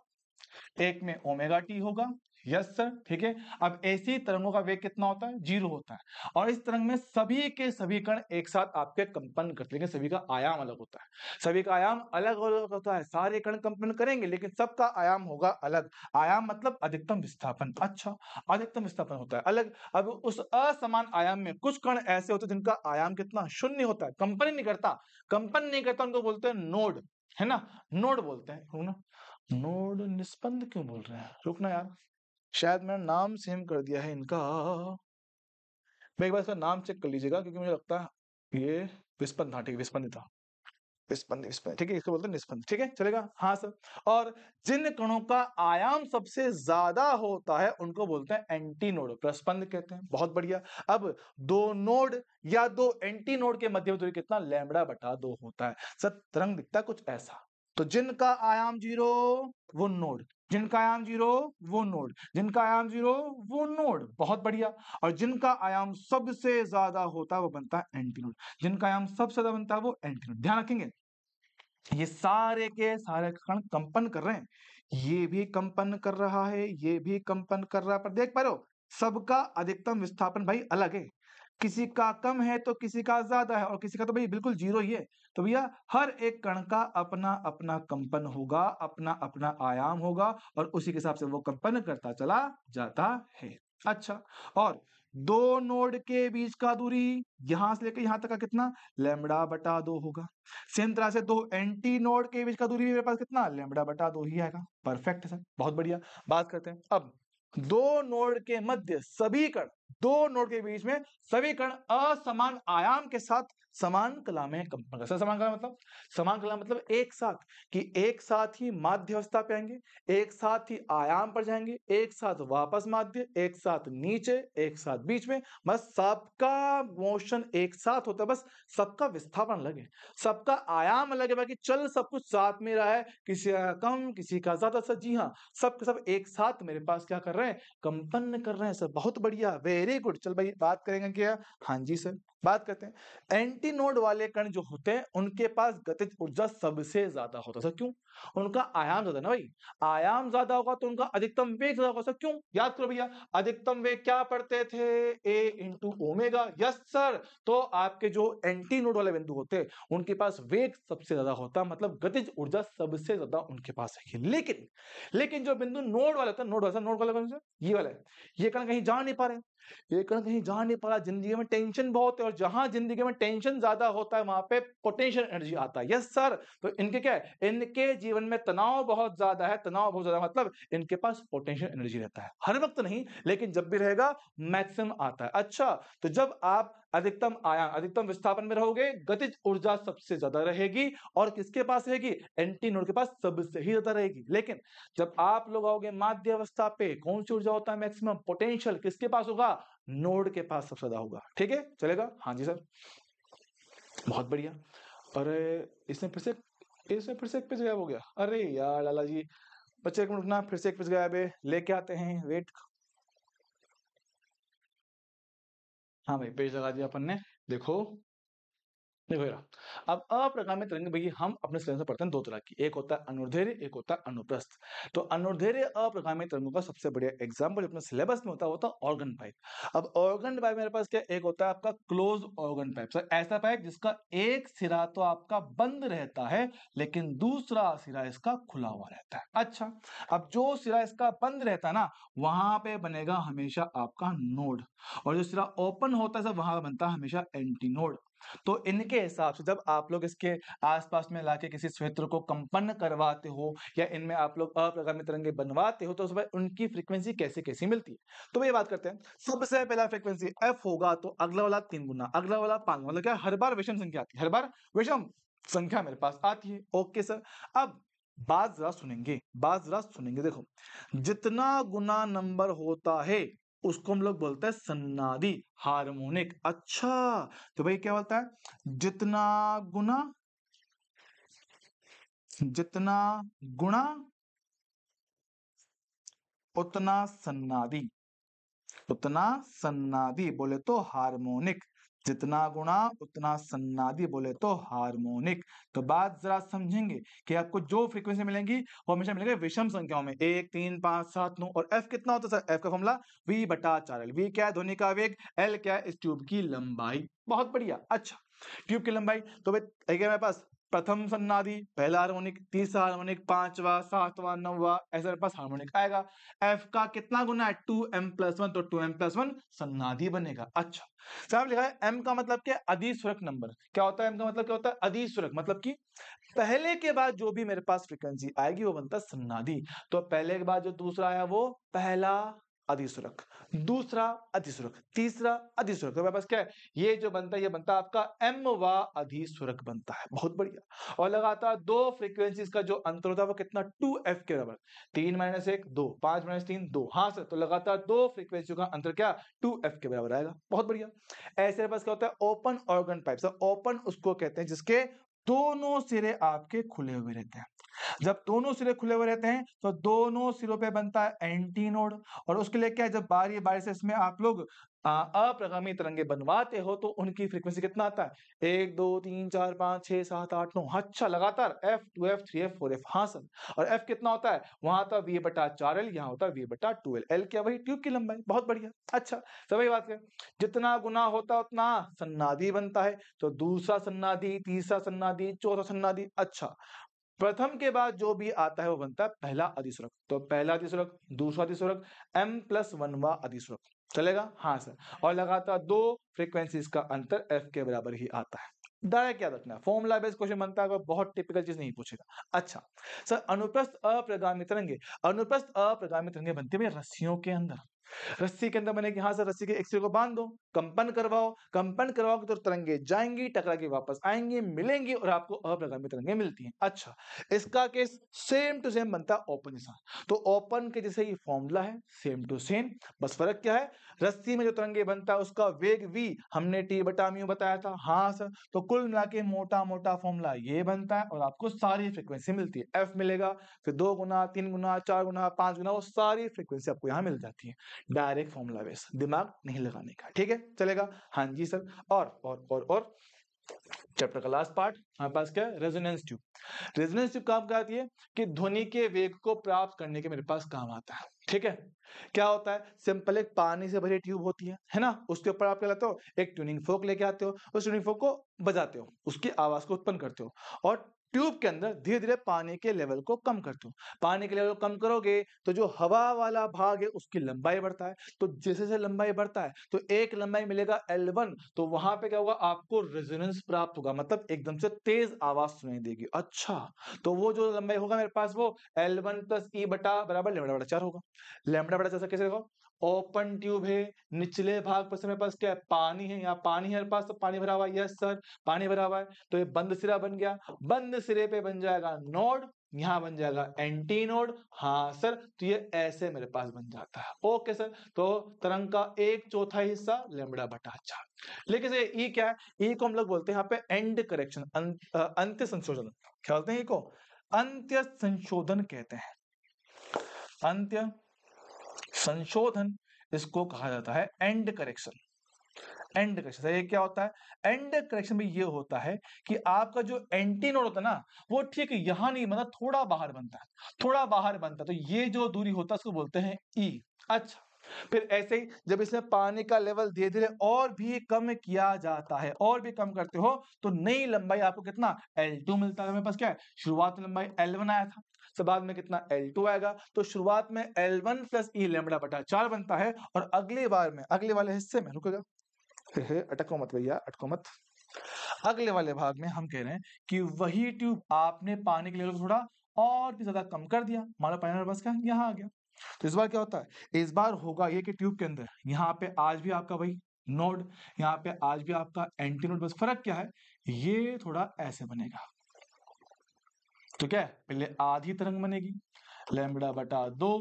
एक में ओमेगा टी होगा। यस सर, ठीक है। अब ऐसी तरंगों का वेग कितना होता है, 0 होता है, और इस तरंग में सभी के सभी कण एक साथ आपके कंपन करते हैं, लेकिन सभी का आयाम अलग होता है, सभी का आयाम अलग अलग होता है। सारे कण कंपन करेंगे लेकिन सबका आयाम होगा अलग। आयाम मतलब अधिकतम विस्थापन, अच्छा अधिकतम विस्थापन होता है अलग। अब उस असमान आयाम में कुछ कण ऐसे होते हैं जिनका आयाम कितना, 0 होता है, कंपन नहीं करता, कंपन नहीं करता, उनको बोलते हैं नोड, है ना, नोड बोलते हैं ना। नोड निस्पंद क्यों बोल रहे हैं, रुकना यार, शायद मैंने नाम सेम कर दिया है इनका, मैं एक बार इसका नाम चेक कर लीजिएगा, क्योंकि मुझे लगता है ये विस्पंद, हाँ ठीक है विस्पंद था, विस्पंद विस्पंद, ठीक है इसको बोलते हैं निस्पंद, ठीक है चलेगा, हाँ सर। और जिन कणों का आयाम सबसे ज्यादा होता है उनको बोलते हैं एंटी नोड, प्रस्पंद कहते हैं, बहुत बढ़िया। अब दो नोड या दो एंटी नोड के मध्य दूरी कितना, λ/2 होता है सर। तरंग दिखता है कुछ ऐसा, तो जिनका आयाम 0 वो नोड, जिनका आयाम 0 वो नोड, जिनका आयाम 0 वो नोड, बहुत बढ़िया। और जिनका आयाम सबसे ज्यादा होता है वो बनता है एंटी नोड, जिनका आयाम सबसे ज्यादा बनता है वो एंटी नोड। ध्यान रखेंगे, ये सारे के सारे कण कंपन कर रहे हैं, ये भी कंपन कर रहा है, ये भी कंपन कर रहा है, पर देख पा रहे हो सबका अधिकतम विस्थापन भाई अलग है, किसी का कम है तो किसी का ज्यादा है, और किसी का तो भाई बिल्कुल 0 ही है। तो भैया हर एक कण का अपना अपना कंपन होगा, अपना अपना आयाम होगा, और उसी के हिसाब से वो कंपन करता चला जाता है। अच्छा, और दो नोड के बीच का दूरी यहां से लेकर यहां तक का कितना, λ/2 होगा। सेम तरह से दो एंटी नोड के बीच का दूरी भी मेरे पास कितना, λ/2 ही आएगा। परफेक्ट सर, बहुत बढ़िया। बात करते हैं अब दो नोड के मध्य सभी कण, दो नोड के बीच में सभी कण असमान आयाम के साथ समान कला में कंपन करते हैं। समान कला मतलब, समान कला मतलब एक साथ, कि एक साथ ही माध्य अवस्था पे आएंगे, एक साथ ही आयाम पर जाएंगे, एक साथ वापस माध्य, एक साथ नीचे, एक साथ बीच में, बस सबका मोशन एक साथ होता है, बस सबका विस्थापन अलग है, सबका आयाम अलग है, बाकी चल सब कुछ साथ में रहा है, किसी का कम किसी का ज्यादा सर। जी हाँ, सब के सब एक साथ मेरे पास क्या कर रहे हैं, कंपन कर रहे हैं सर, बहुत बढ़िया, वेरी गुड। चल भाई बात करेंगे क्या, हाँ जी सर बात करते हैं। एंटी नोड वाले कण जो होते हैं उनके पास गतिज ऊर्जा सबसे ज्यादा होता है सर। क्यों, उनका आयाम ज्यादा ना भाई, आयाम ज्यादा होगा तो उनका अधिकतम वेग ज्यादा होगा सर। क्यों, याद करो भैया, अधिकतम वेग क्या पढ़ते थे, ए इंटू ओमेगा। यस सर, तो आपके जो एंटी नोड वाले बिंदु होते हैं उनके पास वेग सबसे ज्यादा होता है, मतलब गतिज ऊर्जा सबसे ज्यादा उनके पास है। लेकिन जो बिंदु नोड वाला था, नोड वाला, नोड वाला कौन सा, ये वाला है, ये कण कहीं जा नहीं पा रहे, ये कण कहीं जा नहीं पा रहा, जिंदगी में टेंशन बहुत है, और जहां जिंदगी में टेंशन ज्यादा होता है वहां पे पोटेंशियल एनर्जी आता है। यस सर, तो इनके क्या है, इनके जीवन में तनाव बहुत ज्यादा है, तनाव बहुत ज्यादा मतलब इनके पास पोटेंशियल एनर्जी रहता है, हर वक्त नहीं लेकिन जब भी रहेगा मैक्सिमम आता है। अच्छा, तो जब आप अधिकतम आयाम अधिकतम विस्थापन में रहोगे, गतिज ऊर्जा सबसे ज्यादा रहेगी, और किसके पास रहेगी, एंटी नोड के पास सबसे ही ज्यादा रहेगी। लेकिन जब आप लोग आओगे माध्य अवस्था पे, कौन सी ऊर्जा होता है मैक्सिमम, पोटेंशियल किसके पास होगा, नोड के पास सबसे ज्यादा होगा। ठीक है चलेगा, हाँ जी सर बहुत बढ़िया। अरे इसमें फिर से एक पेज गायब हो गया, अरे यार लाला जी, बच्चे एक मिनट रुकना, फिर से एक पेज गायब है, लेके आते हैं, वेट। हाँ भाई पेज लगा दिया अपन ने। देखो देखो यार, अब अप्रगामी तरंग भई हम अपने सिलेबस में पढ़ते हैं दो तरह की, एक होता है अनुदैर्ध्य, एक होता है अनुप्रस्थ। तो अनुदैर्ध्य अप्रगामी तरंगों का सबसे बढ़िया एग्जांपल अपने सिलेबस में होता है ऑर्गन पाइप। अब ऑर्गन पाइप मेरे पास क्या, एक होता है आपका क्लोज ऑर्गन पाइप, सर ऐसा पाइप जिसका एक सिरा तो आपका बंद रहता है लेकिन दूसरा सिरा इसका खुला हुआ रहता है। अच्छा, अब जो सिरा इसका बंद रहता है ना, वहां पे बनेगा हमेशा आपका नोड, और जो सिरा ओपन होता है सर वहां बनता है हमेशा एंटी नोड। तो इनके हिसाब से जब आप लोग इसके आसपास में लाके किसी क्षेत्र को कंपन करवाते हो या इनमें आप लोग अप्रगामी तरंगे बनवाते हो तो उसमें उनकी फ्रीक्वेंसी कैसे कैसी मिलती है, तो ये बात करते हैं। सबसे पहला फ्रीक्वेंसी एफ होगा तो अगला वाला 3 गुना, अगला वाला 5 गुना, मतलब क्या हर बार विषम संख्या आती है, हर बार विषम संख्या मेरे पास आती है। ओके सर, अब बात जरा सुनेंगे, बात जरा सुनेंगे। देखो, जितना गुना नंबर होता है उसको हम लोग बोलते हैं सन्नादी हार्मोनिक। अच्छा, तो भाई क्या बोलता है, जितना गुना, जितना गुणा उतना सन्नादी, उतना सन्नादी बोले तो हार्मोनिक, जितना गुणा उतना सन्नादी बोले तो हार्मोनिक। तो बात जरा समझेंगे कि आपको जो फ्रीक्वेंसी मिलेंगी वो हमेशा मिलेंगे विषम संख्याओं में, 1 3 5 7 9। और एफ कितना होता है सर, एफ का फॉर्मूला v बटा 4l। v क्या है, ध्वनि का वेग, l क्या है, इस ट्यूब की लंबाई। बहुत बढ़िया। अच्छा, ट्यूब की लंबाई तो भाई मेरे पास प्रथम सन्नादी, पहला हार्मोनिक, तीसरा हार्मोनिक, पांचवा, सातवां, नौवा, ऐसे मेरे पास हार्मोनिक आएगा। एफ का कितना गुना है, 2m+1, तो 2m+1 सन्नादी बनेगा। अच्छा, साहब लिखा है m का मतलब क्या, अधिस्वरक नंबर। क्या होता है m का मतलब, क्या होता है, अधिस्वरक, मतलब कि पहले के बाद जो भी मेरे पास फ्रीक्वेंसी आएगी वो बनता है सन्नादी। तो पहले के बाद जो दूसरा आया वो पहला अधिस्वरक, दूसरा अधिस्वरक, तीसरा अधिस्वरक। तो मेरे पास क्या है, ये जो बनता है ये बनता है आपका m वा अधिस्वरक बनता है। बहुत बढ़िया। और लगातार दो फ्रीक्वेंसीज का जो अंतर होता है वो कितना, 2f के बराबर। 3 - 1 2, 5 - 3 2। हाँ सर, तो लगातार दो फ्रीक्वेंसियों का अंतर क्या, 2f के बराबर आएगा। बहुत बढ़िया। ऐसे मेरे पास क्या होता है, open organ pipe. Sir open उसको कहते हैं जिसके दोनों सिरे आपके खुले हुए रहते हैं। जब दोनों सिरे खुले हुए रहते हैं तो दोनों सिरों पे बनता है एंटी नोड। और उसके लिए क्या है, जब बारी बारी से इसमें आप लोग अप्रगामी तरंगे बनवाते हो तो उनकी फ्रीक्वेंसी कितना आता है, 1 2 3 4 5 6 7 8 9। अच्छा, लगातार f 2f 3f 4f। हाँ सर, और f कितना होता है, वहां होता है v बटा 4l, यहाँ होता है v बटा 2l। l क्या, वही ट्यूब की लंबाई। बहुत बढ़िया। अच्छा, सभी बात करें, जितना गुना होता है उतना सन्नादी बनता है। तो दूसरा सन्नादी, तीसरा सन्नादी, चौथा सन्नादी। अच्छा, प्रथम के बाद जो भी आता है वो बनता है पहला अधिस्वरक। तो पहला अधिस्वरक, दूसरा अधिस्वरक, m+1वां अधिस्वरक। चलेगा, हाँ सर। और लगातार दो फ्रीक्वेंसीज का अंतर f के बराबर ही आता है। डायरेक्ट याद रखना, फॉर्मूला बेस्ड क्वेश्चन बनता है, बहुत टिपिकल चीज नहीं पूछेगा। अच्छा सर, अनुप्रस्थ अप्रगामी तरंगे, अनुप्रस्थ अप्रगामी तरंगे बनती है रस्सियों के अंदर। रस्सी के अंदर मैंने कि हाँ सर, रस्सी के एक सिरे को बांध दो, कंपन करवाओ, कंपन करवाओ तो तरंगे जाएंगी, टकरा के वापस आएंगी, मिलेंगी और आपको अप्रगामी तरंगे मिलती हैं। अच्छा, इसका केस सेम टू सेम बनता है ओपन जैसा। तो ओपन के जैसे ही फॉर्मूला है, सेम टू सेम, बस फर्क क्या है, रस्सी में जो तरंगे बनता है उसका वेग v हमने t बटा म्यू बताया था। हाँ सर, तो कुल मिला के मोटा मोटा फॉर्मूला ये बनता है और आपको सारी फ्रीक्वेंसी मिलती है। f मिलेगा, फिर 2 गुना, 3 गुना, 4 गुना, 5 गुना, वो सारी फ्रीक्वेंसी आपको यहाँ मिल जाती है। डायरेक्ट फॉर्मूला बेस, दिमाग नहीं लगाने का। ठीक है, चलेगा। हाँ जी सर। और चैप्टर का लास्ट पार्ट हमारे पास क्या है, रेजोनेंस ट्यूब। रेजोनेंस ट्यूब काम क्या आती है कि ध्वनि के वेग को प्राप्त करने के मेरे पास काम आता है। ठीक है, क्या होता है, सिंपल एक पानी से भरी ट्यूब होती है ना, उसके ऊपर आप क्या लाते हो, एक ट्यूनिंग फोक लेके आते हो, उस ट्यूनिंग फोक को बजाते हो, उसकी आवाज को उत्पन्न करते हो और ट्यूब के अंदर धीरे धीरे पानी के लेवल को कम करते हो। पानी के लेवल को कम करोगे तो जो हवा वाला भाग है उसकी लंबाई बढ़ता है। तो जैसे जैसे लंबाई बढ़ता है तो एक लंबाई मिलेगा L1, तो वहां पे क्या होगा, आपको रेजोनेंस प्राप्त होगा, मतलब एकदम से तेज आवाज सुनाई देगी। अच्छा, तो वो जो लंबाई होगा मेरे पास वो L1 + E बटा बराबर लैम्डा बटा 4 होगा। लैम्डा बटा 4 कैसे देखो, ओपन ट्यूब है, निचले भाग पर मेरे पास क्या है, पानी है, यहाँ पानी है मेरे पास, तो पानी भरा हुआ है, यस सर पानी भरा हुआ है। तो ये बंद सिरा बन गया, बंद सिरे पे बन जाएगा नोड, यहाँ बन जाएगा एंटी नोड। हाँ सर, तो ये ऐसे मेरे पास बन जाता है। ओके सर, तो तरंग का 1/4 हिस्सा लैम्डा बटा 4। लेकिन ई क्या है, ई को हम लोग बोलते हैं यहाँ पे एंड करेक्शन, अंत्य संशोधन। क्या बोलते हैं ई को, अंत्य संशोधन कहते हैं, अंत्य संशोधन इसको कहा जाता है, एंड करेक्शन। And correction. ये क्या होता है? एंड करेक्शन में ये होता है कि आपका जो एंटी नोड होता है ना, वो ठीक यहां नहीं बनता, थोड़ा बाहर बनता है, थोड़ा बाहर बनता है, तो ये जो दूरी होता है उसको बोलते हैं ई। अच्छा, फिर ऐसे ही जब इसमें पानी का लेवल धीरे धीरे और भी कम किया जाता है, और भी कम करते हो, तो नई लंबाई आपको कितना L2 मिलता है। मेरे पास क्या है, शुरुआत में लंबाई L1 आया था, तो बाद में कितना L2 आएगा, तो शुरुआत में L1 प्लस ई लैम्बडा बटा 4 बनता है, और अगली बार में, अगले वाले हिस्से में, रुकेगा, अटको मत भैया, अटको मत, अगले वाले भाग में हम कह रहे हैं कि वही ट्यूब आपने पानी के लेवल को थोड़ा और भी ज्यादा कम कर दिया, मान लो पानी हमारे पास क्या यहाँ आ गया, तो इस बार क्या होता है, इस बार होगा ये कि ट्यूब के अंदर यहाँ पे आज भी आपका वही नोड, यहाँ पे आज भी आपका एंटी नोड, बस फर्क क्या है, ये थोड़ा ऐसे बनेगा। तो क्या है, पहले आधी तरंग बनेगी लैम्बडा बटा 2,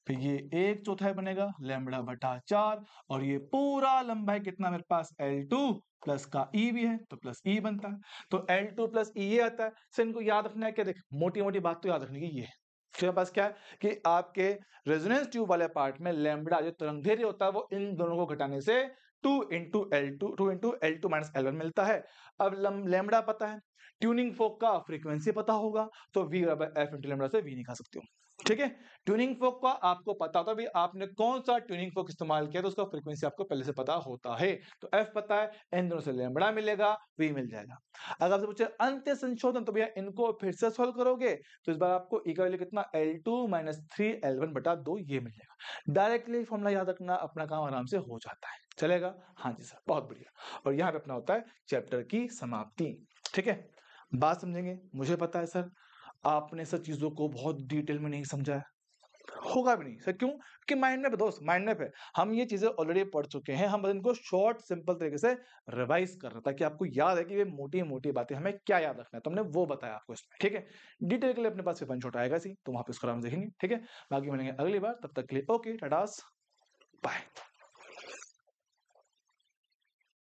फिर ये 1/4 बनेगा लैम्बडा बटा 4, और ये पूरा लंबाई कितना मेरे पास L2 प्लस का ई भी है, तो प्लस ई बनता है, तो L2 प्लस ई ये आता है। सर इनको याद रखना है क्या, देख मोटी मोटी बात तो याद रखने की ये है, फिर पास क्या है कि आपके रेजोनेंस ट्यूब वाले पार्ट में लैम्बडा जो तरंग दैर्घ्य होता है वो इन दोनों को घटाने से 2 इंटू L2 माइनस L1 मिलता है। अब लैम्बडा पता है, ट्यूनिंग फोक का फ्रीक्वेंसी पता होगा, तो V बराबर F इंटू लैम्बडा से V निकाल सकते हो। ठीक है, ट्यूनिंग फोक का आपको पता होता है, भी आपने कौन सा ट्यूनिंग फोक इस्तेमाल किया, तो उसका फ्रीक्वेंसी आपको पहले से पता होता है, तो F पता है, इन दोनों से लैम्बडा मिलेगा, V मिल जाएगा। अगर आपसे पूछे अंत्य संशोधन, तो भैया इनको फिर से सॉल्व करोगे, तो इस बार आपको E का वैल्यू कितना L2 माइनस 3L1 बटा 2 ये मिल जाएगा। डायरेक्टली फॉर्मूला याद रखना, अपना काम आराम से हो जाता है, चलेगा? हाँ जी सर, बहुत बढ़िया। और यहाँ पे अपना होता है चैप्टर की समाप्ति। ठीक है, बात समझेंगे, मुझे पता है सर आपने सब चीजों को बहुत डिटेल में नहीं समझा है, होगा भी नहीं सर, क्यों कि माइंड मैप है दोस्त, माइंड मैप है, हम ये चीजें ऑलरेडी पढ़ चुके हैं, हम बस इनको शॉर्ट सिंपल तरीके से रिवाइज कर रहे हैं, ताकि आपको याद है कि ये मोटी मोटी बातें हमें क्या याद रखना है, तो हमने वो बताया आपको इसमें। ठीक है, डिटेल के लिए अपने पास वन शॉट आएगा सी, तो वहां पे उसको आराम से देखेंगे। ठीक है, बाकी मिलेंगे अगली बार, तब तक के लिए ओके टाटा बाय।